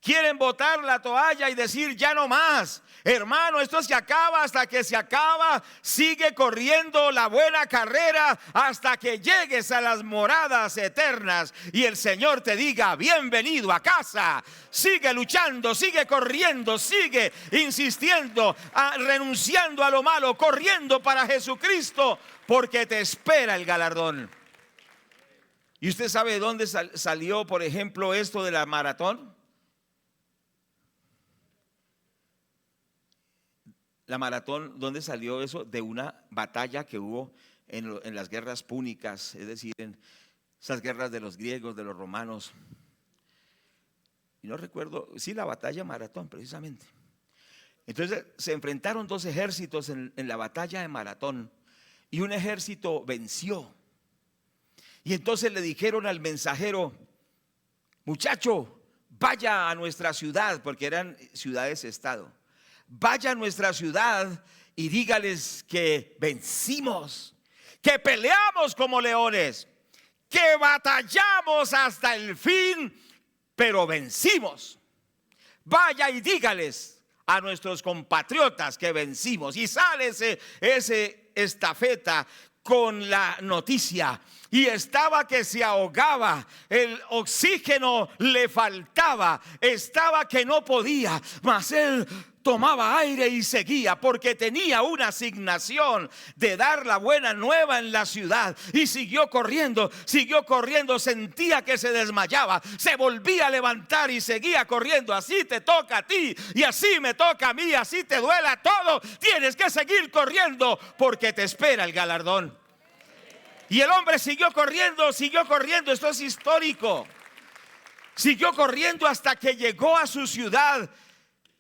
quieren botar la toalla y decir ya no más. Hermano, esto se acaba hasta que se acaba. Sigue corriendo la buena carrera hasta que llegues a las moradas eternas y el Señor te diga bienvenido a casa. Sigue luchando, sigue corriendo, sigue insistiendo, renunciando a lo malo, corriendo para Jesucristo, porque te espera el galardón. ¿Y usted sabe de dónde salió, por ejemplo, esto de la maratón? La maratón, ¿dónde salió eso? De una batalla que hubo en las guerras púnicas, es decir, en esas guerras de los griegos, de los romanos. Y no recuerdo, sí, la batalla maratón, precisamente. Entonces se enfrentaron dos ejércitos en la batalla de maratón, y un ejército venció. Y entonces le dijeron al mensajero, muchacho, vaya a nuestra ciudad, porque eran ciudades-estado. Vaya a nuestra ciudad y dígales que vencimos, que peleamos como leones, que batallamos hasta el fin, pero vencimos. Vaya y dígales a nuestros compatriotas que vencimos. Y sale ese estafeta con la noticia, y estaba que se ahogaba, el oxígeno le faltaba, estaba que no podía, mas él tomaba aire y seguía, porque tenía una asignación de dar la buena nueva en la ciudad. Y siguió corriendo, sentía que se desmayaba, se volvía a levantar y seguía corriendo. Así te toca a ti y así me toca a mí, así te duela todo, tienes que seguir corriendo porque te espera el galardón. Y el hombre siguió corriendo, esto es histórico. Siguió corriendo hasta que llegó a su ciudad.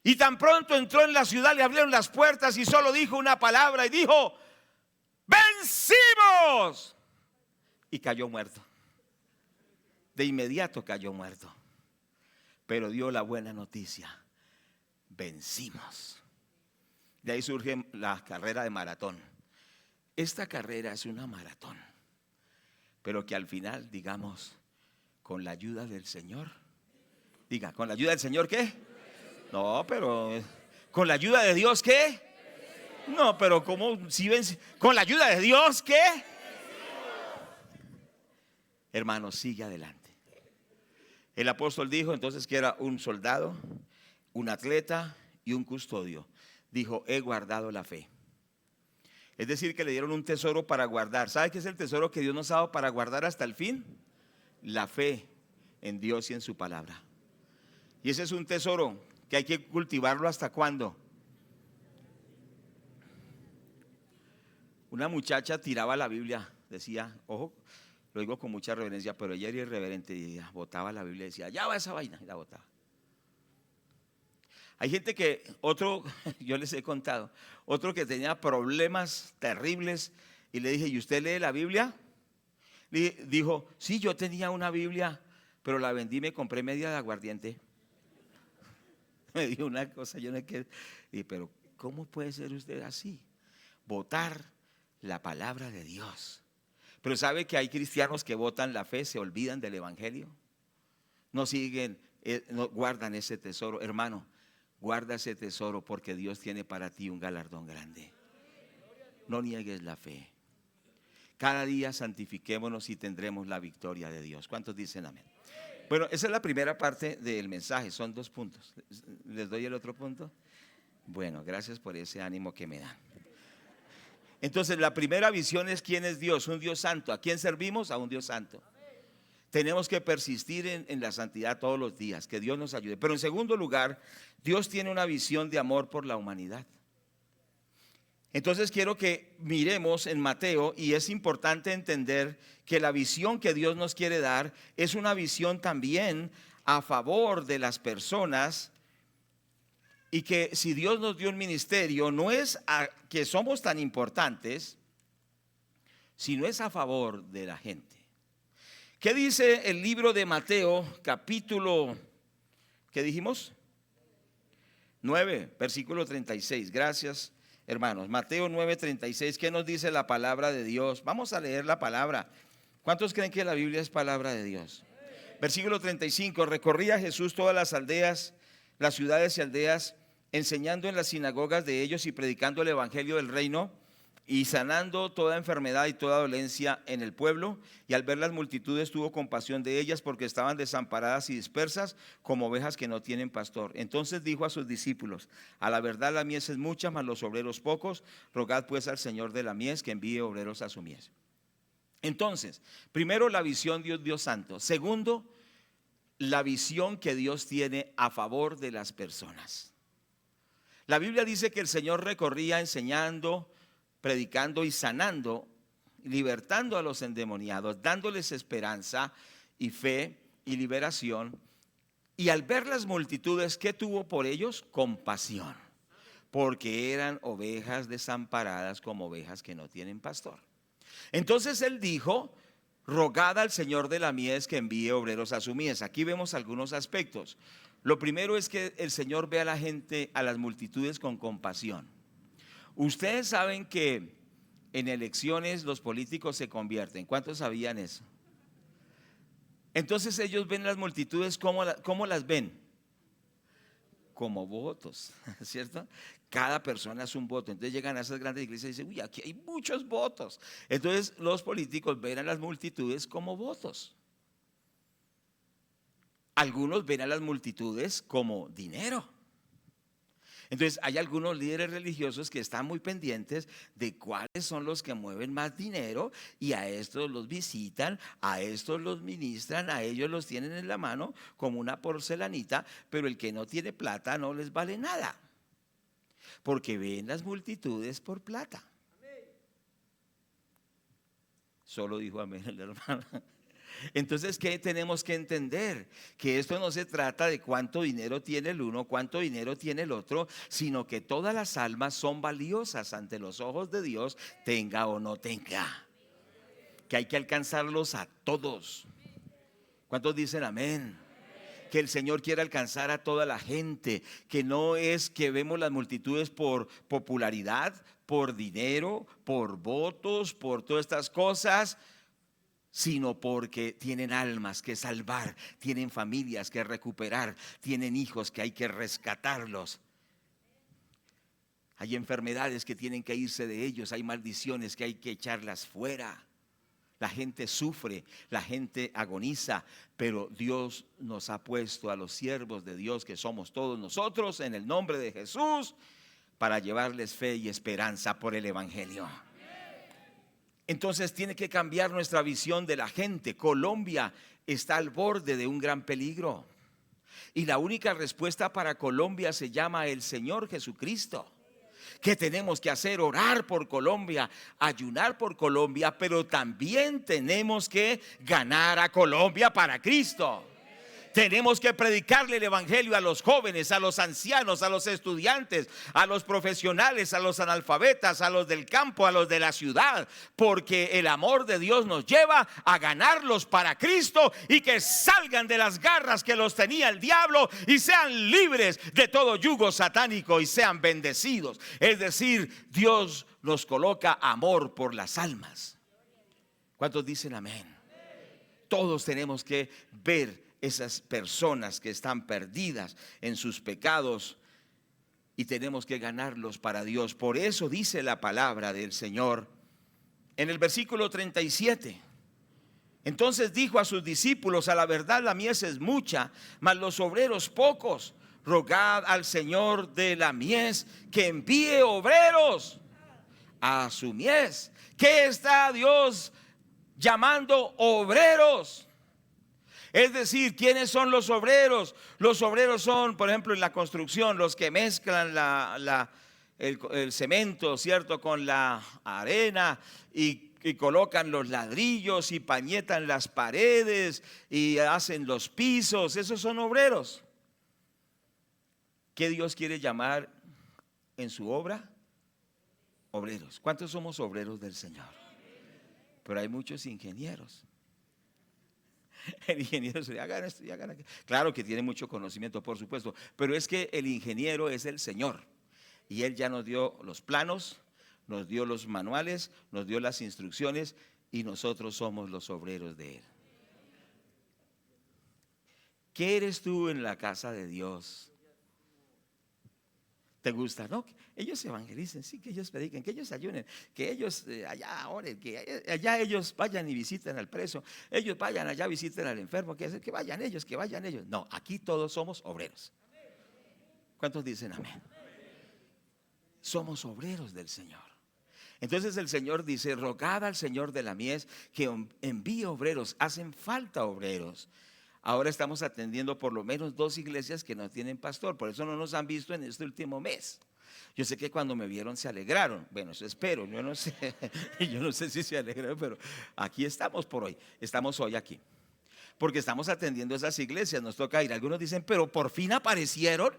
Y tan pronto entró en la ciudad, le abrieron las puertas y solo dijo una palabra y dijo: ¡vencimos! Y cayó muerto. De inmediato cayó muerto. Pero dio la buena noticia: vencimos. De ahí surge la carrera de maratón. Esta carrera es una maratón, pero que al final, digamos, con la ayuda del Señor. Diga, ¿con la ayuda del Señor qué? No, pero ¿con la ayuda de Dios qué? No, pero ¿cómo si ven? ¿Con la ayuda de Dios qué? Hermano, sigue adelante. El apóstol dijo entonces que era un soldado, un atleta y un custodio. Dijo: he guardado la fe. Es decir, que le dieron un tesoro para guardar. ¿Sabe qué es el tesoro que Dios nos ha dado para guardar hasta el fin? La fe en Dios y en su palabra. Y ese es un tesoro que hay que cultivarlo. ¿Hasta cuándo? Una muchacha tiraba la Biblia, decía, ojo, lo digo con mucha reverencia, pero ella era irreverente y botaba la Biblia y decía: ya va esa vaina, y la botaba. Hay gente que, yo les he contado, otro que tenía problemas terribles y le dije: ¿y usted lee la Biblia? Dijo: sí, yo tenía una Biblia, pero la vendí y me compré media de aguardiente. Me dijo una cosa, yo no quiero. Dije: pero ¿cómo puede ser usted así? Votar la palabra de Dios. Pero ¿sabe que hay cristianos que votan la fe, se olvidan del evangelio? No siguen, no guardan ese tesoro. Hermano, guarda ese tesoro, porque Dios tiene para ti un galardón grande. No niegues la fe. Cada día santifiquémonos y tendremos la victoria de Dios. ¿Cuántos dicen amén? Bueno, esa es la primera parte del mensaje, son 2 puntos. ¿Les doy el otro punto? Bueno, gracias por ese ánimo que me dan. Entonces, la primera visión es: ¿quién es Dios? Un Dios santo. ¿A quién servimos? A un Dios santo. Tenemos que persistir en la santidad todos los días, que Dios nos ayude. Pero en segundo lugar, Dios tiene una visión de amor por la humanidad. Entonces quiero que miremos en Mateo, y es importante entender que la visión que Dios nos quiere dar es una visión también a favor de las personas, y que si Dios nos dio un ministerio, no es que somos tan importantes, sino es a favor de la gente. ¿Qué dice el libro de Mateo, capítulo, ¿qué dijimos? 9, versículo 36. Gracias, hermanos. Mateo 9:36. ¿Qué nos dice la palabra de Dios? Vamos a leer la palabra. ¿Cuántos creen que la Biblia es palabra de Dios? Versículo 35. Recorría Jesús todas las aldeas, las ciudades y aldeas, enseñando en las sinagogas de ellos y predicando el evangelio del reino, y sanando toda enfermedad y toda dolencia en el pueblo. Y al ver las multitudes tuvo compasión de ellas, porque estaban desamparadas y dispersas como ovejas que no tienen pastor. Entonces dijo a sus discípulos: a la verdad la mies es mucha, mas los obreros pocos. Rogad pues al Señor de la mies que envíe obreros a su mies. Entonces, primero, la visión de Dios santo. Segundo, la visión que Dios tiene a favor de las personas. La Biblia dice que el Señor recorría enseñando, predicando y sanando, libertando a los endemoniados, dándoles esperanza y fe y liberación. Y al ver las multitudes, ¿qué tuvo por ellos? Compasión, porque eran ovejas desamparadas como ovejas que no tienen pastor. Entonces él dijo: rogad al Señor de la mies que envíe obreros a su mies. Aquí vemos algunos aspectos. Lo primero es que el Señor ve a la gente, a las multitudes, con compasión. Ustedes saben que en elecciones los políticos se convierten. ¿Cuántos sabían eso? Entonces ellos ven las multitudes, ¿cómo las ven? Como votos, ¿cierto? Cada persona es un voto. Entonces llegan a esas grandes iglesias y dicen: uy, aquí hay muchos votos. Entonces los políticos ven a las multitudes como votos. Algunos ven a las multitudes como dinero. Entonces hay algunos líderes religiosos que están muy pendientes de cuáles son los que mueven más dinero, y a estos los visitan, a estos los ministran, a ellos los tienen en la mano como una porcelanita, pero el que no tiene plata no les vale nada, porque ven las multitudes por plata. Solo dijo amén el hermano. Entonces, ¿qué tenemos que entender? Que esto no se trata de cuánto dinero tiene el uno, cuánto dinero tiene el otro, sino que todas las almas son valiosas ante los ojos de Dios, tenga o no tenga. Que hay que alcanzarlos a todos. ¿Cuántos dicen amén? Que el Señor quiere alcanzar a toda la gente, que no es que vemos las multitudes por popularidad, por dinero, por votos, por todas estas cosas, sino porque tienen almas que salvar, tienen familias que recuperar, tienen hijos que hay que rescatarlos. Hay enfermedades que tienen que irse de ellos, hay maldiciones que hay que echarlas fuera. La gente sufre, la gente agoniza, pero Dios nos ha puesto a los siervos de Dios, que somos todos nosotros, en el nombre de Jesús, para llevarles fe y esperanza por el evangelio. Entonces tiene que cambiar nuestra visión de la gente. Colombia está al borde de un gran peligro, y la única respuesta para Colombia se llama el Señor Jesucristo. ¿Qué tenemos que hacer? Orar por Colombia, ayunar por Colombia, pero también tenemos que ganar a Colombia para Cristo. Tenemos que predicarle el evangelio a los jóvenes, a los ancianos, a los estudiantes, a los profesionales, a los analfabetas, a los del campo, a los de la ciudad, porque el amor de Dios nos lleva a ganarlos para Cristo, y que salgan de las garras que los tenía el diablo y sean libres de todo yugo satánico y sean bendecidos. Es decir, Dios nos coloca amor por las almas. ¿Cuántos dicen amén? Todos tenemos que ver esas personas que están perdidas en sus pecados, y tenemos que ganarlos para Dios. Por eso dice la palabra del Señor en el versículo 37. Entonces dijo a sus discípulos: a la verdad la mies es mucha, mas los obreros pocos. Rogad al Señor de la mies que envíe obreros a su mies. ¿Qué está Dios llamando obreros? Es decir, ¿quiénes son los obreros? Los obreros son, por ejemplo, en la construcción, los que mezclan el cemento, ¿cierto?, con la arena, y colocan los ladrillos y pañetan las paredes y hacen los pisos. Esos son obreros. ¿Qué Dios quiere llamar en su obra? Obreros. ¿Cuántos somos obreros del Señor? Pero hay muchos ingenieros. El ingeniero se hagan esto y hagan aquello. Claro que tiene mucho conocimiento, por supuesto, pero es que el ingeniero es el Señor, y Él ya nos dio los planos, nos dio los manuales, nos dio las instrucciones, y nosotros somos los obreros de Él. ¿Qué eres tú en la casa de Dios? ¿Te gusta? No, que ellos evangelicen, sí, que ellos prediquen, que ellos ayunen, que ellos allá oren, que allá ellos vayan y visiten al preso, ellos vayan allá, visiten al enfermo, que vayan ellos, que vayan ellos. No, aquí todos somos obreros. ¿Cuántos dicen amén? Somos obreros del Señor. Entonces el Señor dice: rogad al Señor de la mies que envíe obreros. Hacen falta obreros. Ahora estamos atendiendo por lo menos 2 iglesias que no tienen pastor, por eso no nos han visto en este último mes. Yo sé que cuando me vieron se alegraron. Bueno, eso espero, yo no sé si se alegraron, pero aquí estamos por hoy. Estamos hoy aquí porque estamos atendiendo esas iglesias, nos toca ir. Algunos dicen: pero por fin aparecieron.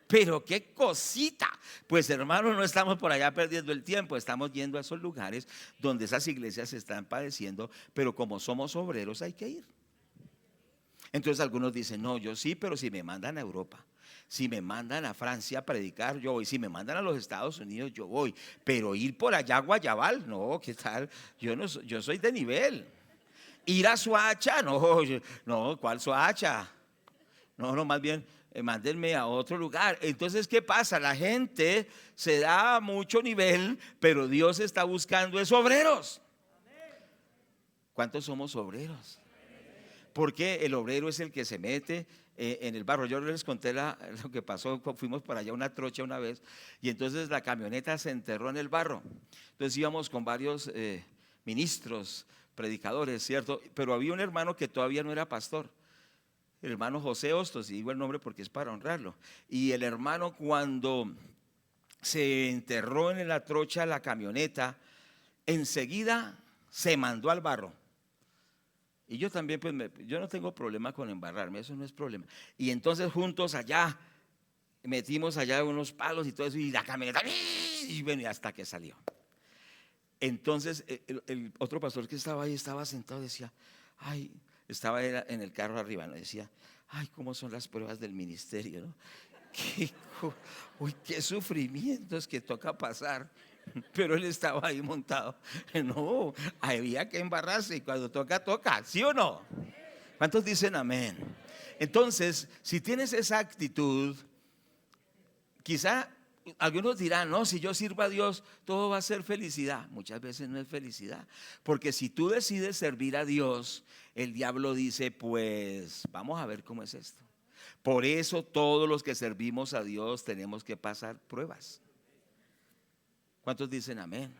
Pero qué cosita. Pues hermano, no estamos por allá perdiendo el tiempo, estamos yendo a esos lugares donde esas iglesias están padeciendo, pero como somos obreros hay que ir. Entonces algunos dicen: no, yo sí, pero si me mandan a Europa, si me mandan a Francia a predicar, yo voy. Si me mandan a los Estados Unidos, yo voy. Pero ir por allá a Guayabal, no, ¿qué tal? Yo soy de nivel. Ir a Soacha, no, ¿cuál Soacha? No, más bien mándenme a otro lugar. Entonces, ¿qué pasa? La gente se da mucho nivel, pero Dios está buscando es obreros. ¿Cuántos somos obreros? Porque el obrero es el que se mete en el barro. Yo les conté lo que pasó. Fuimos para allá una trocha una vez y entonces la camioneta se enterró en el barro. Entonces íbamos con varios ministros, predicadores, ¿cierto? Pero había un hermano que todavía no era pastor, el hermano José Hostos, y digo el nombre porque es para honrarlo. Y el hermano, cuando se enterró en la trocha la camioneta, enseguida se mandó al barro. Y yo también, pues yo no tengo problema con embarrarme, eso no es problema. Y entonces juntos allá, metimos allá unos palos y todo eso, y la camioneta, y bueno, hasta que salió. Entonces el otro pastor que estaba ahí, estaba sentado, decía, ay, estaba en el carro arriba, ¿no? Decía, ay, cómo son las pruebas del ministerio, ¿no? Qué sufrimientos que toca pasar. Pero él estaba ahí montado. No, había que embarrarse y cuando toca, toca, ¿sí o no? ¿Cuántos dicen amén? Entonces, si tienes esa actitud, quizá algunos dirán, no, si yo sirvo a Dios, todo va a ser felicidad. Muchas veces no es felicidad, porque si tú decides servir a Dios, el diablo dice, pues vamos a ver cómo es esto. Por eso todos los que servimos a Dios tenemos que pasar pruebas. ¿Cuántos dicen amén?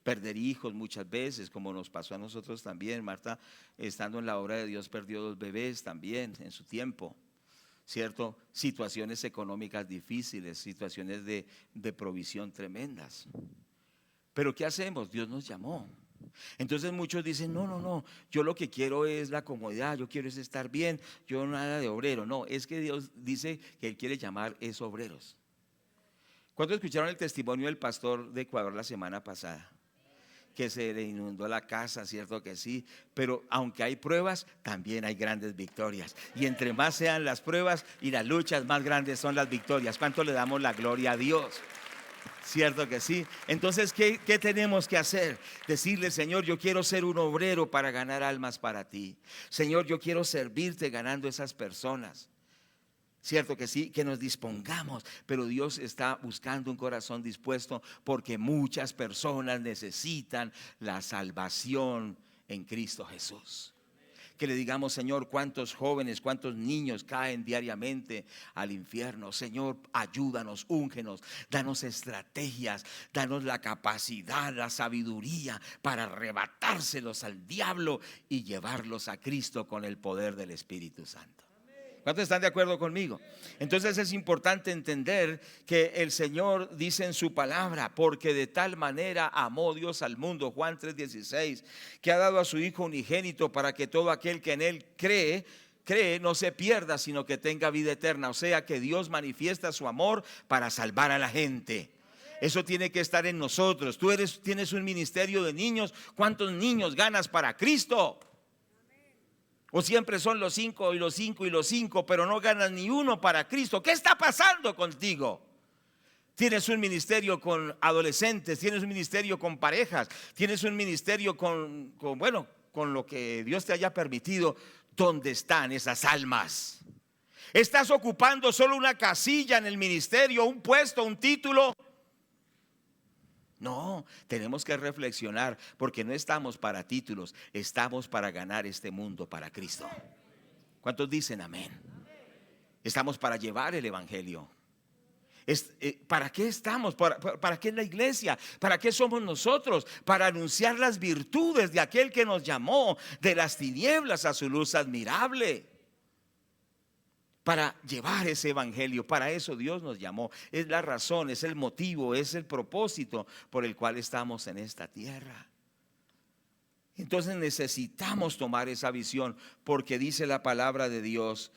Perder hijos muchas veces, como nos pasó a nosotros también. Marta, estando en la obra de Dios, perdió 2 bebés también en su tiempo, ¿cierto? Situaciones económicas difíciles, situaciones de provisión tremendas. Pero ¿qué hacemos? Dios nos llamó. Entonces muchos dicen, no, yo lo que quiero es la comodidad, yo quiero es estar bien, yo nada de obrero. No, es que Dios dice que Él quiere llamar es obreros. ¿Cuántos escucharon el testimonio del pastor de Ecuador la semana pasada? Que se le inundó la casa, cierto que sí, pero aunque hay pruebas, también hay grandes victorias. Y entre más sean las pruebas y las luchas, más grandes son las victorias. ¿Cuánto le damos la gloria a Dios? Cierto que sí. Entonces, ¿qué tenemos que hacer? Decirle, Señor, yo quiero ser un obrero para ganar almas para ti. Señor, yo quiero servirte ganando esas personas. Cierto que sí, que nos dispongamos, pero Dios está buscando un corazón dispuesto porque muchas personas necesitan la salvación en Cristo Jesús. Que le digamos, Señor, cuántos jóvenes, cuántos niños caen diariamente al infierno. Señor, ayúdanos, úngenos, danos estrategias, danos la capacidad, la sabiduría para arrebatárselos al diablo y llevarlos a Cristo con el poder del Espíritu Santo. ¿Cuántos están de acuerdo conmigo? Entonces es importante entender que el Señor dice en su palabra, porque de tal manera amó Dios al mundo, Juan 3:16, que ha dado a su Hijo unigénito para que todo aquel que en Él cree no se pierda, sino que tenga vida eterna. O sea que Dios manifiesta su amor para salvar a la gente. Eso tiene que estar en nosotros. Tú tienes un ministerio de niños. ¿Cuántos niños ganas para Cristo? O siempre son los 5 y los 5 y los 5, pero no ganas ni uno para Cristo. ¿Qué está pasando contigo? Tienes un ministerio con adolescentes, tienes un ministerio con parejas, tienes un ministerio con lo que Dios te haya permitido. ¿Dónde están esas almas? ¿Estás ocupando solo una casilla en el ministerio, un puesto, un título? No, tenemos que reflexionar porque no estamos para títulos, estamos para ganar este mundo para Cristo. ¿Cuántos dicen amén? Estamos para llevar el evangelio. ¿Para qué estamos? ¿Para qué es la iglesia? ¿Para qué somos nosotros? Para anunciar las virtudes de aquel que nos llamó de las tinieblas a su luz admirable. Para llevar ese evangelio, para eso Dios nos llamó. Es la razón, es el motivo, es el propósito por el cual estamos en esta tierra. Entonces necesitamos tomar esa visión, porque dice la palabra de Dios,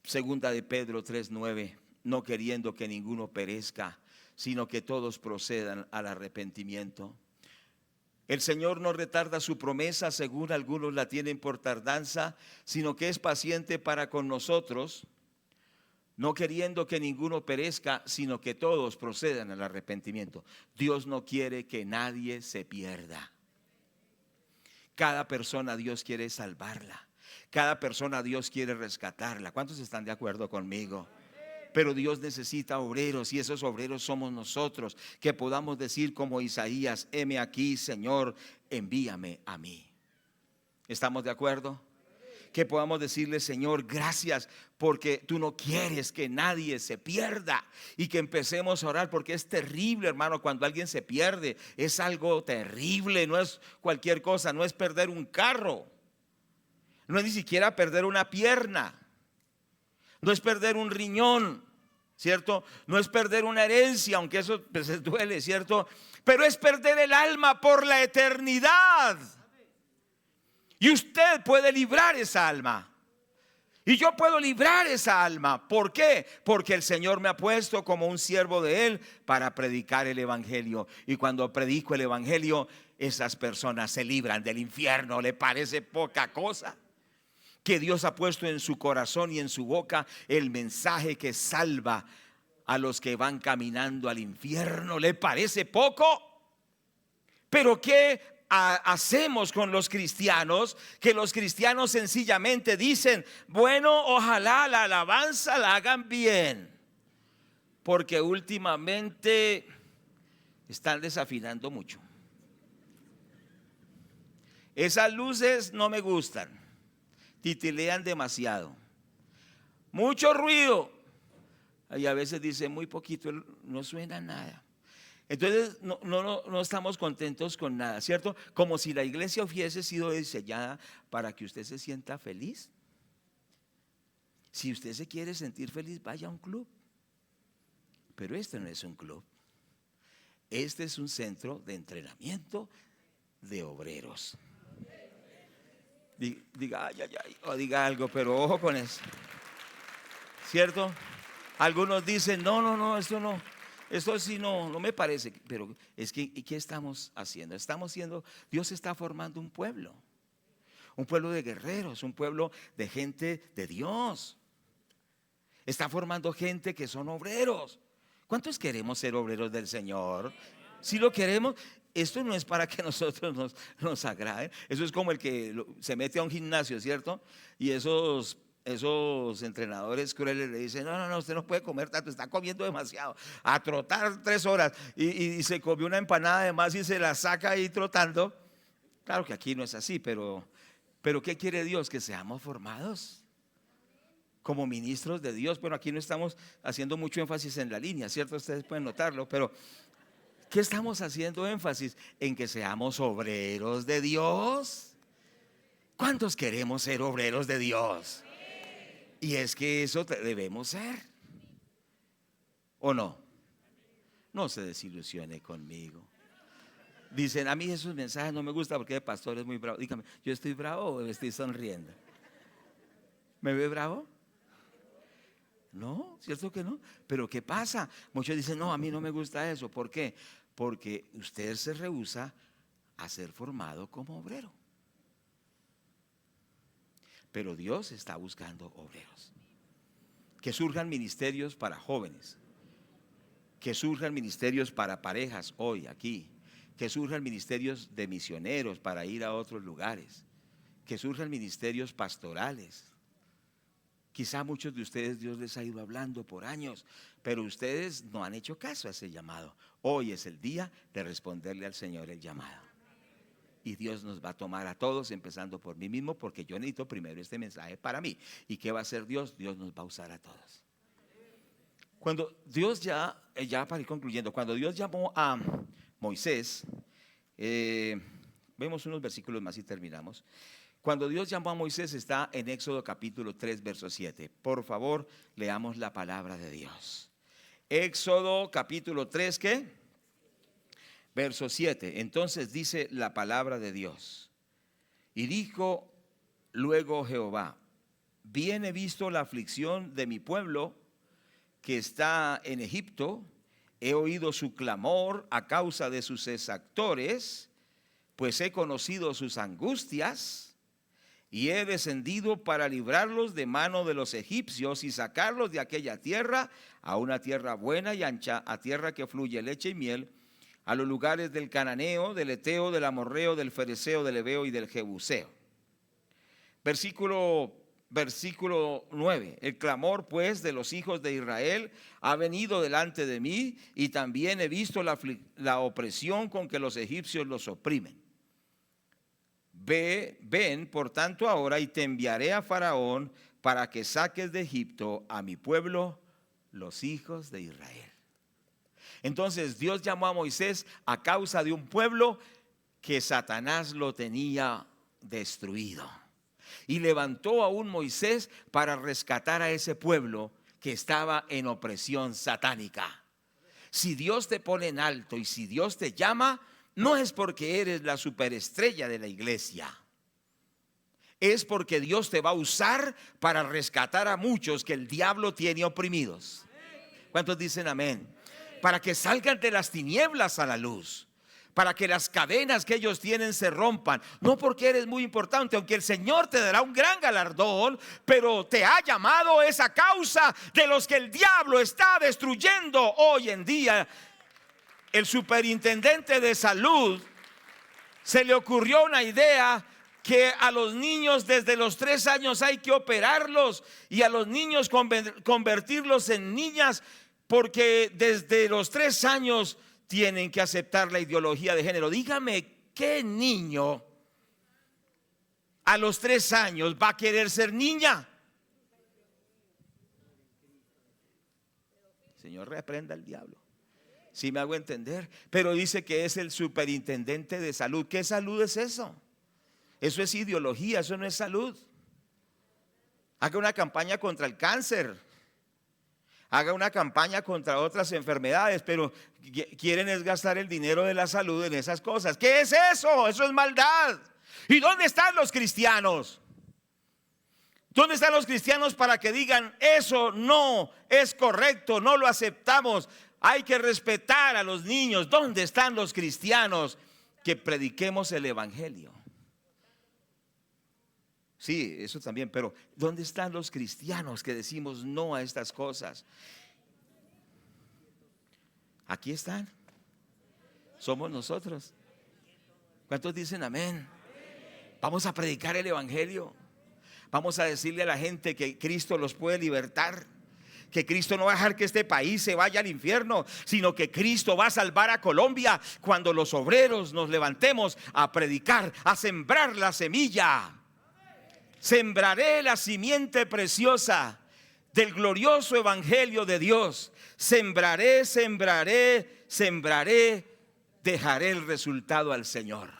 segunda de Pedro 3:9, no queriendo que ninguno perezca, sino que todos procedan al arrepentimiento. El Señor no retarda su promesa, según algunos la tienen por tardanza, sino que es paciente para con nosotros, no queriendo que ninguno perezca, sino que todos procedan al arrepentimiento. Dios no quiere que nadie se pierda. Cada persona Dios quiere salvarla. Cada persona Dios quiere rescatarla. ¿Cuántos están de acuerdo conmigo? Pero Dios necesita obreros, y esos obreros somos nosotros, que podamos decir como Isaías, heme aquí, Señor, envíame a mí. ¿Estamos de acuerdo? Que podamos decirle: Señor, gracias porque tú no quieres que nadie se pierda, y que empecemos a orar, porque es terrible, hermano, cuando alguien se pierde. Es algo terrible, no es cualquier cosa, no es perder un carro, no es ni siquiera perder una pierna, no es perder un riñón, ¿cierto? No es perder una herencia, aunque eso pues duele, ¿cierto? Pero es perder el alma por la eternidad. Y usted puede librar esa alma. Y yo puedo librar esa alma. ¿Por qué? Porque el Señor me ha puesto como un siervo de Él para predicar el evangelio. Y cuando predico el evangelio, esas personas se libran del infierno. ¿Le parece poca cosa? Que Dios ha puesto en su corazón y en su boca el mensaje que salva a los que van caminando al infierno. ¿Le parece poco? Pero ¿qué hacemos con los cristianos? Que los cristianos sencillamente dicen: bueno, ojalá la alabanza la hagan bien, porque últimamente están desafinando mucho. Esas luces no me gustan, titilean demasiado, mucho ruido, y a veces dice muy poquito, no suena nada. Entonces no estamos contentos con nada, ¿cierto? Como si la iglesia hubiese sido diseñada para que usted se sienta feliz. Si usted se quiere sentir feliz, vaya a un club. Pero este no es un club. Este es un centro de entrenamiento de obreros. Diga ay, ay, ay, o diga algo, pero ojo con eso, ¿cierto? Algunos dicen: no, esto no. Esto sí no me parece. Pero es que, ¿y qué estamos haciendo? Dios está formando un pueblo de guerreros, un pueblo de gente de Dios. Está formando gente que son obreros. ¿Cuántos queremos ser obreros del Señor? Si lo queremos, esto no es para que nosotros nos agrade. Eso es como el que se mete a un gimnasio, ¿cierto? Y esos entrenadores crueles le dicen: no, usted no puede comer tanto, está comiendo demasiado. A trotar 3 horas y se comió una empanada de más y se la saca ahí trotando. Claro que aquí no es así, pero ¿qué quiere Dios? Que seamos formados como ministros de Dios. Bueno, aquí no estamos haciendo mucho énfasis en la línea, ¿cierto? Ustedes pueden notarlo, pero ¿qué estamos haciendo énfasis? En que seamos obreros de Dios. ¿Cuántos queremos ser obreros de Dios? Y es que eso debemos ser, ¿o no? No se desilusione conmigo. Dicen: a mí esos mensajes no me gustan porque el pastor es muy bravo. Dígame, ¿yo estoy bravo o estoy sonriendo? ¿Me ve bravo? No, ¿cierto que no? Pero ¿qué pasa? Muchos dicen: no, a mí no me gusta eso. ¿Por qué? Porque usted se rehúsa a ser formado como obrero. Pero Dios está buscando obreros. Que surjan ministerios para jóvenes, que surjan ministerios para parejas hoy aquí, que surjan ministerios de misioneros para ir a otros lugares, que surjan ministerios pastorales. Quizá muchos de ustedes Dios les ha ido hablando por años, pero ustedes no han hecho caso a ese llamado. Hoy es el día de responderle al Señor el llamado. Y Dios nos va a tomar a todos, empezando por mí mismo, porque yo necesito primero este mensaje para mí. ¿Y qué va a hacer Dios? Dios nos va a usar a todos. Cuando Dios ya para ir concluyendo, cuando Dios llamó a Moisés, vemos unos versículos más y terminamos. Cuando Dios llamó a Moisés está en Éxodo capítulo 3, verso 7. Por favor, leamos la palabra de Dios. Éxodo capítulo 3, ¿qué? Verso 7. Entonces dice la palabra de Dios: y dijo luego Jehová: bien he visto la aflicción de mi pueblo que está en Egipto, he oído su clamor a causa de sus exactores, pues he conocido sus angustias, y he descendido para librarlos de mano de los egipcios y sacarlos de aquella tierra a una tierra buena y ancha, a tierra que fluye leche y miel, a los lugares del cananeo, del eteo, del amorreo, del fereceo, del heveo y del jebuseo. Versículo 9. El clamor pues de los hijos de Israel ha venido delante de mí, y también he visto la opresión con que los egipcios los oprimen. Ven por tanto ahora y te enviaré a Faraón para que saques de Egipto a mi pueblo, los hijos de Israel. Entonces Dios llamó a Moisés a causa de un pueblo que Satanás lo tenía destruido. Y levantó a un Moisés para rescatar a ese pueblo que estaba en opresión satánica. Si Dios te pone en alto y si Dios te llama, no es porque eres la superestrella de la iglesia. Es porque Dios te va a usar para rescatar a muchos que el diablo tiene oprimidos. ¿Cuántos dicen amén? Para que salgan de las tinieblas a la luz, para que las cadenas que ellos tienen se rompan. No porque eres muy importante, aunque el Señor te dará un gran galardón, pero te ha llamado esa causa de los que el diablo está destruyendo hoy en día. El superintendente de salud se le ocurrió una idea que a los niños desde los 3 años hay que operarlos y a los niños convertirlos en niñas, porque desde los 3 años tienen que aceptar la ideología de género. Dígame, ¿qué niño a los 3 años va a querer ser niña? Señor, reprenda al diablo. Si me hago entender. Pero dice que es el superintendente de salud. ¿Qué salud es eso? Eso es ideología, eso no es salud. Haga una campaña contra el cáncer, haga una campaña contra otras enfermedades, pero quieren es gastar el dinero de la salud en esas cosas. ¿Qué es eso? Eso es maldad. ¿Y dónde están los cristianos? ¿Dónde están los cristianos para que digan eso no es correcto, no lo aceptamos, hay que respetar a los niños? ¿Dónde están los cristianos que prediquemos el evangelio? Sí, eso también, pero ¿dónde están los cristianos que decimos no a estas cosas? Aquí están. Somos nosotros. ¿Cuántos dicen amén? Vamos a predicar el evangelio. Vamos a decirle a la gente que Cristo los puede libertar, que Cristo no va a dejar que este país se vaya al infierno, sino que Cristo va a salvar a Colombia cuando los obreros nos levantemos a predicar, a sembrar la semilla. Sembraré la simiente preciosa del glorioso evangelio de Dios. Sembraré, dejaré el resultado al Señor.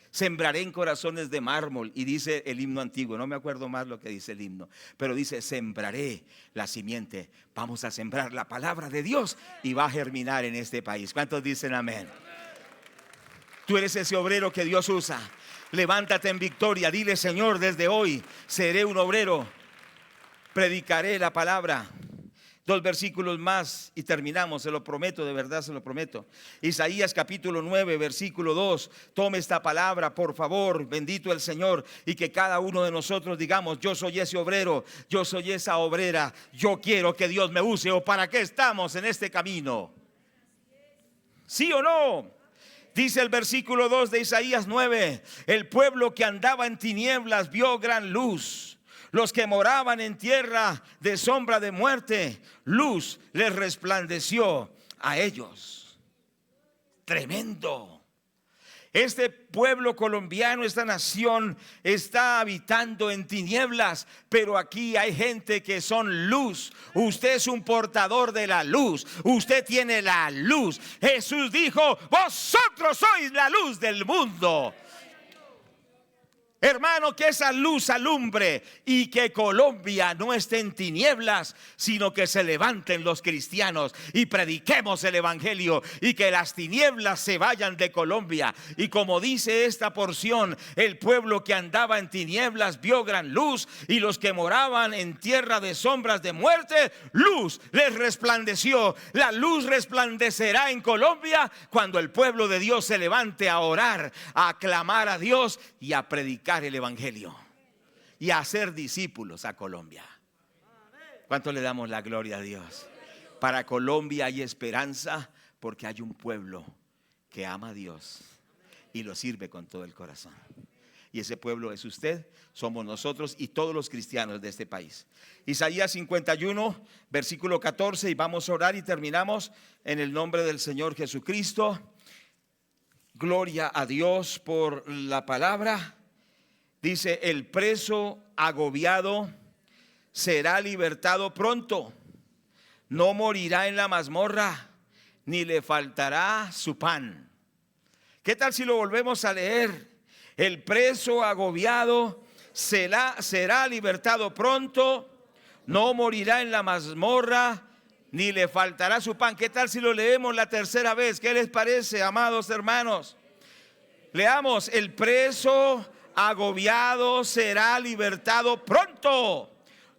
Sembraré en corazones de mármol. Y dice el himno antiguo, no me acuerdo más lo que dice el himno, pero dice: sembraré la simiente. Vamos a sembrar la palabra de Dios y va a germinar en este país. ¿Cuántos dicen amén? Tú eres ese obrero que Dios usa. Levántate en victoria, dile: Señor, desde hoy seré un obrero, predicaré la palabra. 2 versículos más y terminamos, se lo prometo, de verdad se lo prometo. Isaías capítulo 9, versículo 2. Tome esta palabra, por favor, bendito el Señor, y que cada uno de nosotros digamos: yo soy ese obrero, yo soy esa obrera, yo quiero que Dios me use. ¿O para qué estamos en este camino? ¿Sí o no? Dice el versículo 2 de Isaías 9: el pueblo que andaba en tinieblas vio gran luz. Los que moraban en tierra de sombra de muerte, luz les resplandeció a ellos. Tremendo. Este pueblo colombiano, esta nación está habitando en tinieblas, pero aquí hay gente que son luz. Usted es un portador de la luz. Usted tiene la luz. Jesús dijo: vosotros sois la luz del mundo. Hermano, que esa luz alumbre y que Colombia no esté en tinieblas, sino que se levanten los cristianos y prediquemos el evangelio y que las tinieblas se vayan de Colombia. Y como dice esta porción: el pueblo que andaba en tinieblas vio gran luz, y los que moraban en tierra de sombras de muerte, luz les resplandeció. La luz resplandecerá en Colombia cuando el pueblo de Dios se levante a orar, a clamar a Dios y a predicar el evangelio y a hacer discípulos a Colombia. ¿Cuánto le damos la gloria a Dios? Para Colombia hay esperanza porque hay un pueblo que ama a Dios y lo sirve con todo el corazón. Y ese pueblo es usted, somos nosotros y todos los cristianos de este país. Isaías 51, versículo 14, y vamos a orar y terminamos en el nombre del Señor Jesucristo. Gloria a Dios por la palabra. Dice: el preso agobiado será libertado pronto, no morirá en la mazmorra, ni le faltará su pan. ¿Qué tal si lo volvemos a leer? El preso agobiado será libertado pronto, no morirá en la mazmorra, ni le faltará su pan. ¿Qué tal si lo leemos la tercera vez? ¿Qué les parece, amados hermanos? Leamos: el preso agobiado será libertado pronto,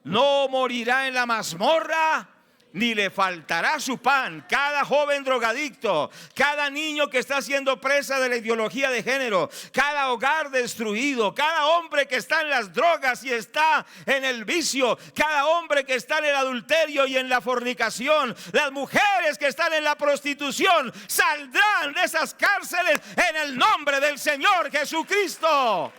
no morirá en la mazmorra, ni le faltará su pan. Cada joven drogadicto, cada niño que está siendo presa de la ideología de género, cada hogar destruido, cada hombre que está en las drogas y está en el vicio, cada hombre que está en el adulterio y en la fornicación, las mujeres que están en la prostitución, saldrán de esas cárceles en el nombre del Señor Jesucristo.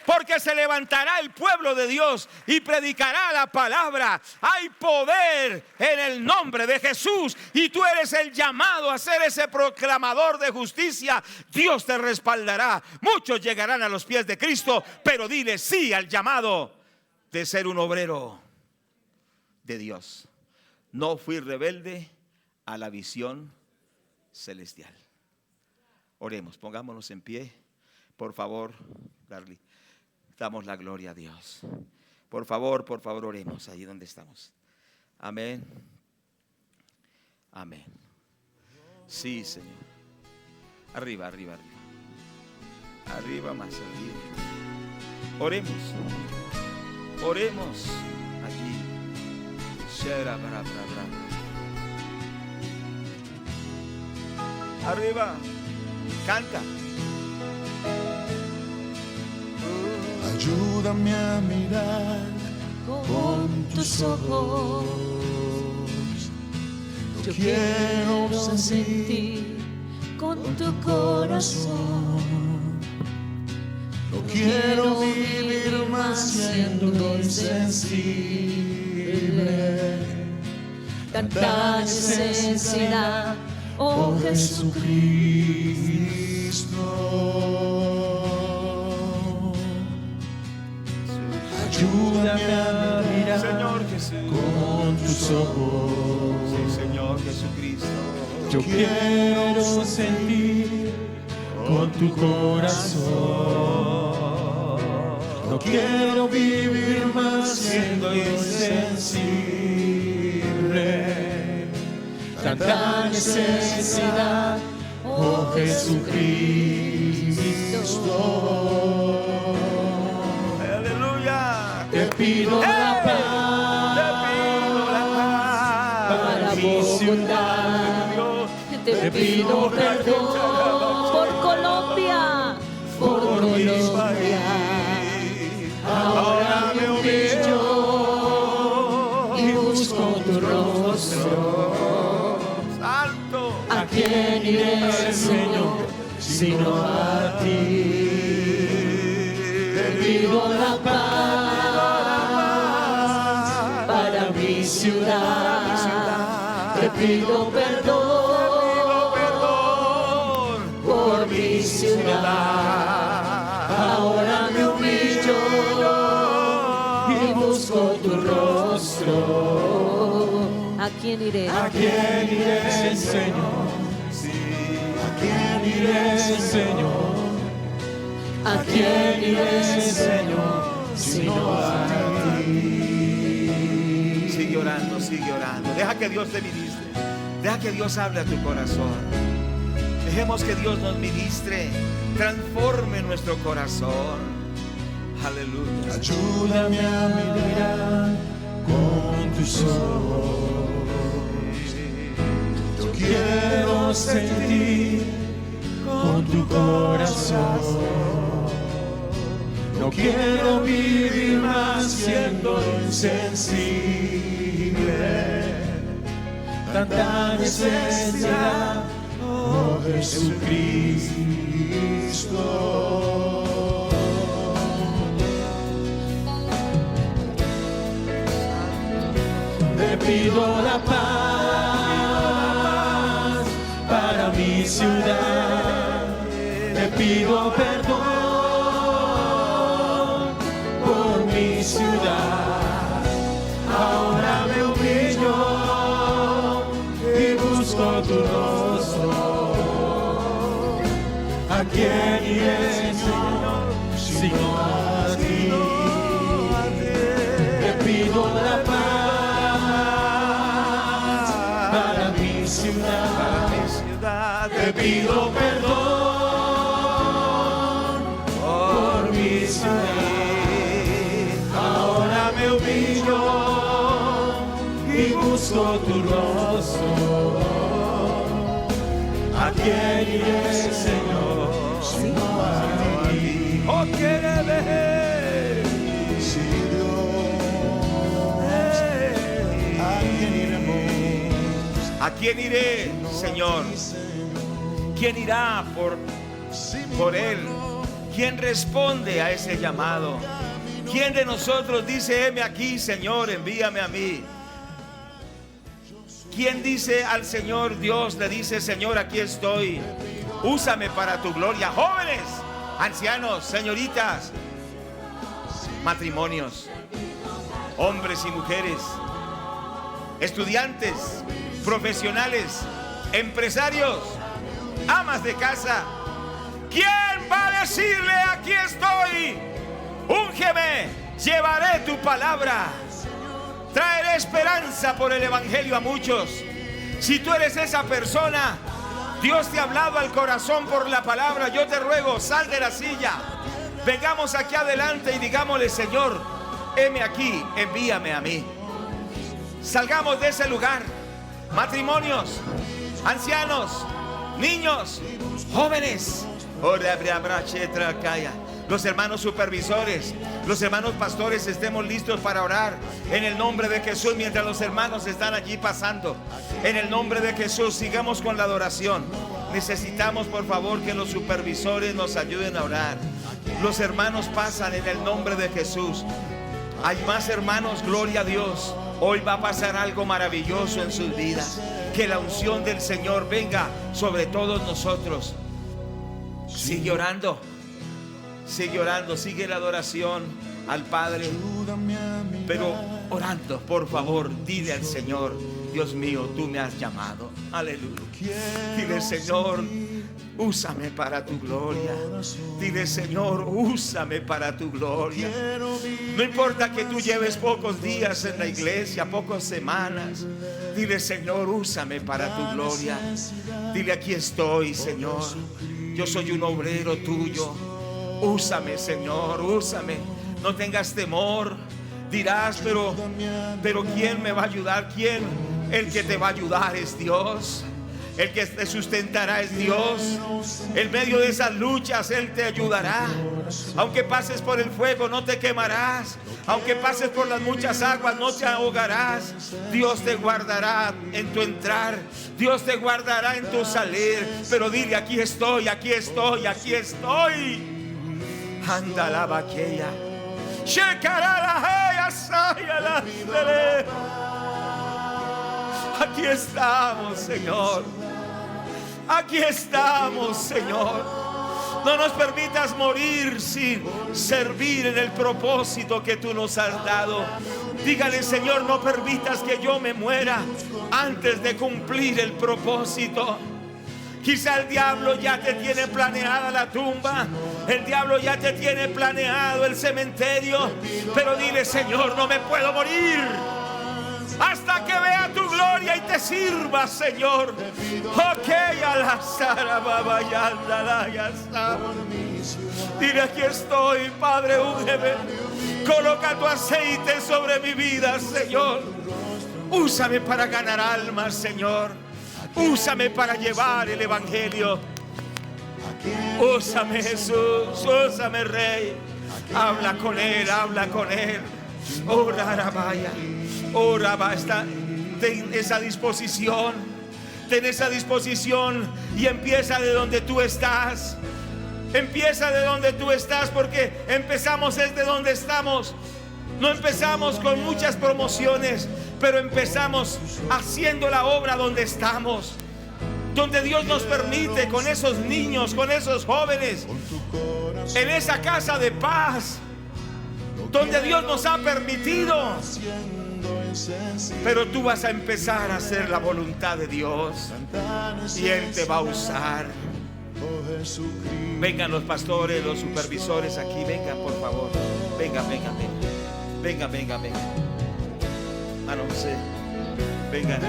Porque se levantará el pueblo de Dios y predicará la palabra. Hay poder en el nombre de Jesús, y tú eres el llamado a ser ese proclamador de justicia. Dios te respaldará. Muchos llegarán a los pies de Cristo, pero dile sí al llamado de ser un obrero de Dios. No fui rebelde a la visión celestial. Oremos, pongámonos en pie, por favor, Darly. Damos la gloria a Dios. Por favor, oremos allí donde estamos. Amén. Amén. Sí, Señor. Arriba, arriba, arriba. Arriba, más arriba. Oremos. Oremos allí. Arriba. Canta. Ayúdame a mirar con tus ojos. Yo quiero sentir con tu corazón. No quiero vivir más siendo insensible. Tanta necesidad, oh Jesucristo. Ayúdame a mirar, Señor Jesús, con tus ojos. Sí, Señor Jesucristo. Yo quiero sentir con tu corazón. No quiero vivir más siendo insensible. Tanta necesidad, oh Jesucristo. Te pido la paz, para mi ciudad. Te pido perdón por Colombia, por mi país. Ahora me humillo y busco tu rostro. ¿A quién iré, Señor, sino a ti? Te pido la paz para mi ciudad. Te pido perdón por mi ciudad. Ahora me humillo y busco tu rostro. ¿A quién iré? ¿A quién iré, Señor? ¿A quién iré, Señor? ¿A quién iré, Señor, sino a ti? Sigue orando, sigue orando. Deja que Dios te ministre. Deja que Dios hable a tu corazón. Dejemos que Dios nos ministre, transforme nuestro corazón. Aleluya. Ayúdame a mirar con tus ojos. Yo quiero sentir con tu corazón. No quiero vivir más siendo insensible. Tanta necesidad, oh Jesucristo. Te pido la paz para mi ciudad. Te pido perdón mi ciudad. Ahora me humillo y busco tu rostro. ¿A quién iré, Señor, sino a ti? Te pido la paz para mi ciudad. Te pido perdón por mi ciudad. Ahora me humillo y busco tu rostro. ¿A quién iré, Señor, sino a ti? Oh, quiere ver. Si Dios, ¿a quién iremos? ¿A quién iré, Señor? ¿Quién irá por Él? ¿Quién responde a ese llamado? ¿Quién de nosotros dice, heme aquí, Señor, envíame a mí? ¿Quién dice al Señor Dios, le dice, Señor, aquí estoy, úsame para tu gloria? Jóvenes, ancianos, señoritas, matrimonios, hombres y mujeres, estudiantes, profesionales, empresarios, amas de casa. ¿Quién va a decirle, aquí estoy, úngeme, llevaré tu palabra? Traeré esperanza por el evangelio a muchos. Si tú eres esa persona, Dios te ha hablado al corazón por la palabra, yo te ruego, sal de la silla, vengamos aquí adelante y digámosle, Señor, heme aquí, envíame a mí. Salgamos de ese lugar. Matrimonios, ancianos, niños, jóvenes, los hermanos supervisores, los hermanos pastores, estemos listos para orar en el nombre de Jesús. Mientras los hermanos están allí pasando, en el nombre de Jesús, sigamos con la adoración. Necesitamos, por favor, que los supervisores nos ayuden a orar. Los hermanos pasan en el nombre de Jesús. Hay más hermanos, gloria a Dios. Hoy va a pasar algo maravilloso en sus vidas. Que la unción del Señor venga sobre todos nosotros. Sigue orando, sigue la adoración al Padre, pero orando, por favor, dile al Señor, Dios mío, tú me has llamado, aleluya. Dile, Señor, úsame para tu gloria. Dile, Señor, úsame para tu gloria. No importa que tú lleves pocos días en la iglesia, pocas semanas. Dile, Señor, úsame para tu gloria. Dile, aquí estoy, Señor. Yo soy un obrero tuyo. Úsame, Señor, úsame. No tengas temor. Dirás, pero ¿quién me va a ayudar? ¿Quién? El que te va a ayudar es Dios. El que te sustentará es Dios. En medio de esas luchas Él te ayudará. Aunque pases por el fuego, no te quemarás. Aunque pases por las muchas aguas, no te ahogarás. Dios te guardará en tu entrar. Dios te guardará en tu salir. Pero dile, aquí estoy, aquí estoy, aquí estoy. Anda la vaqueya. Aquí estamos, Señor. Aquí estamos, Señor. No nos permitas morir sin servir en el propósito que tú nos has dado. Dígale, Señor, no permitas que yo me muera antes de cumplir el propósito. Quizá el diablo ya te tiene planeada la tumba. El diablo ya te tiene planeado el cementerio. Pero dile, Señor, no me puedo morir hasta que vea tu gloria y te sirva, Señor. Ok, a la Sara Babayanda, ya está. Dile, aquí estoy, Padre, úngeme. Coloca tu aceite sobre mi vida, Señor. Úsame para ganar almas, Señor. Úsame para llevar el evangelio. Úsame, Jesús. Úsame, Rey. Habla con Él, habla con Él. Ora, vaya. Ora, basta. Ten esa disposición. Ten esa disposición y empieza de donde tú estás. Empieza de donde tú estás, porque empezamos desde donde estamos. No empezamos con muchas promociones, pero empezamos haciendo la obra donde estamos, donde Dios nos permite, con esos niños, con esos jóvenes, en esa casa de paz, donde Dios nos ha permitido. Pero tú vas a empezar a hacer la voluntad de Dios y Él te va a usar. Vengan los pastores, los supervisores aquí. Vengan, por favor. Vengan. Mano José, vengan.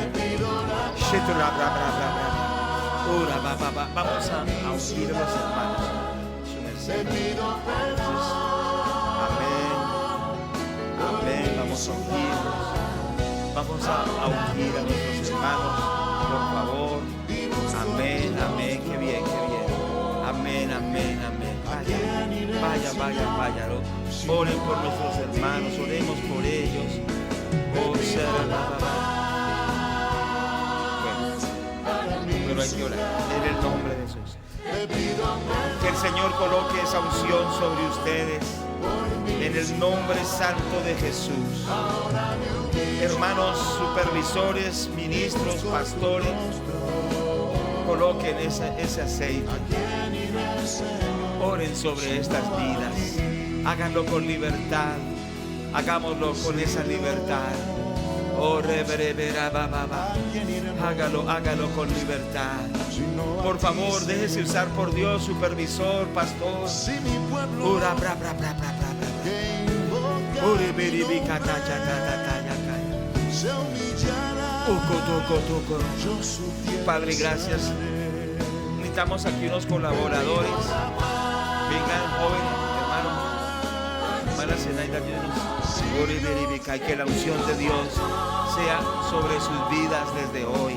Vamos a ungir a los hermanos. Su merced. Amén. Vamos a ungirlos. Vamos a ungir a nuestros hermanos, por favor. Amén. Qué bien. Amén. Vaya. Oren por nuestros hermanos, oremos por ellos. Pero hay que orar en el nombre de Jesús. Que el Señor coloque esa unción sobre ustedes en el nombre santo de Jesús. Hermanos supervisores, ministros, pastores, coloquen ese aceite. Oren sobre estas vidas. Háganlo con libertad. Hagámoslo con esa libertad. Hágalo con libertad. Por favor, déjese usar por Dios, supervisor, pastor. Padre, gracias. Necesitamos aquí unos colaboradores. Vengan, jóvenes, hermanos. Hermana Zenaida, ayúdenos. Que la unción de Dios sea sobre sus vidas desde hoy.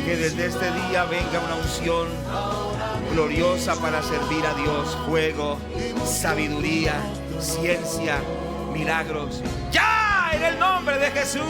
Que desde este día venga una unción gloriosa para servir a Dios. Fuego, sabiduría, ciencia, milagros. ¡Ya! En el nombre de Jesús.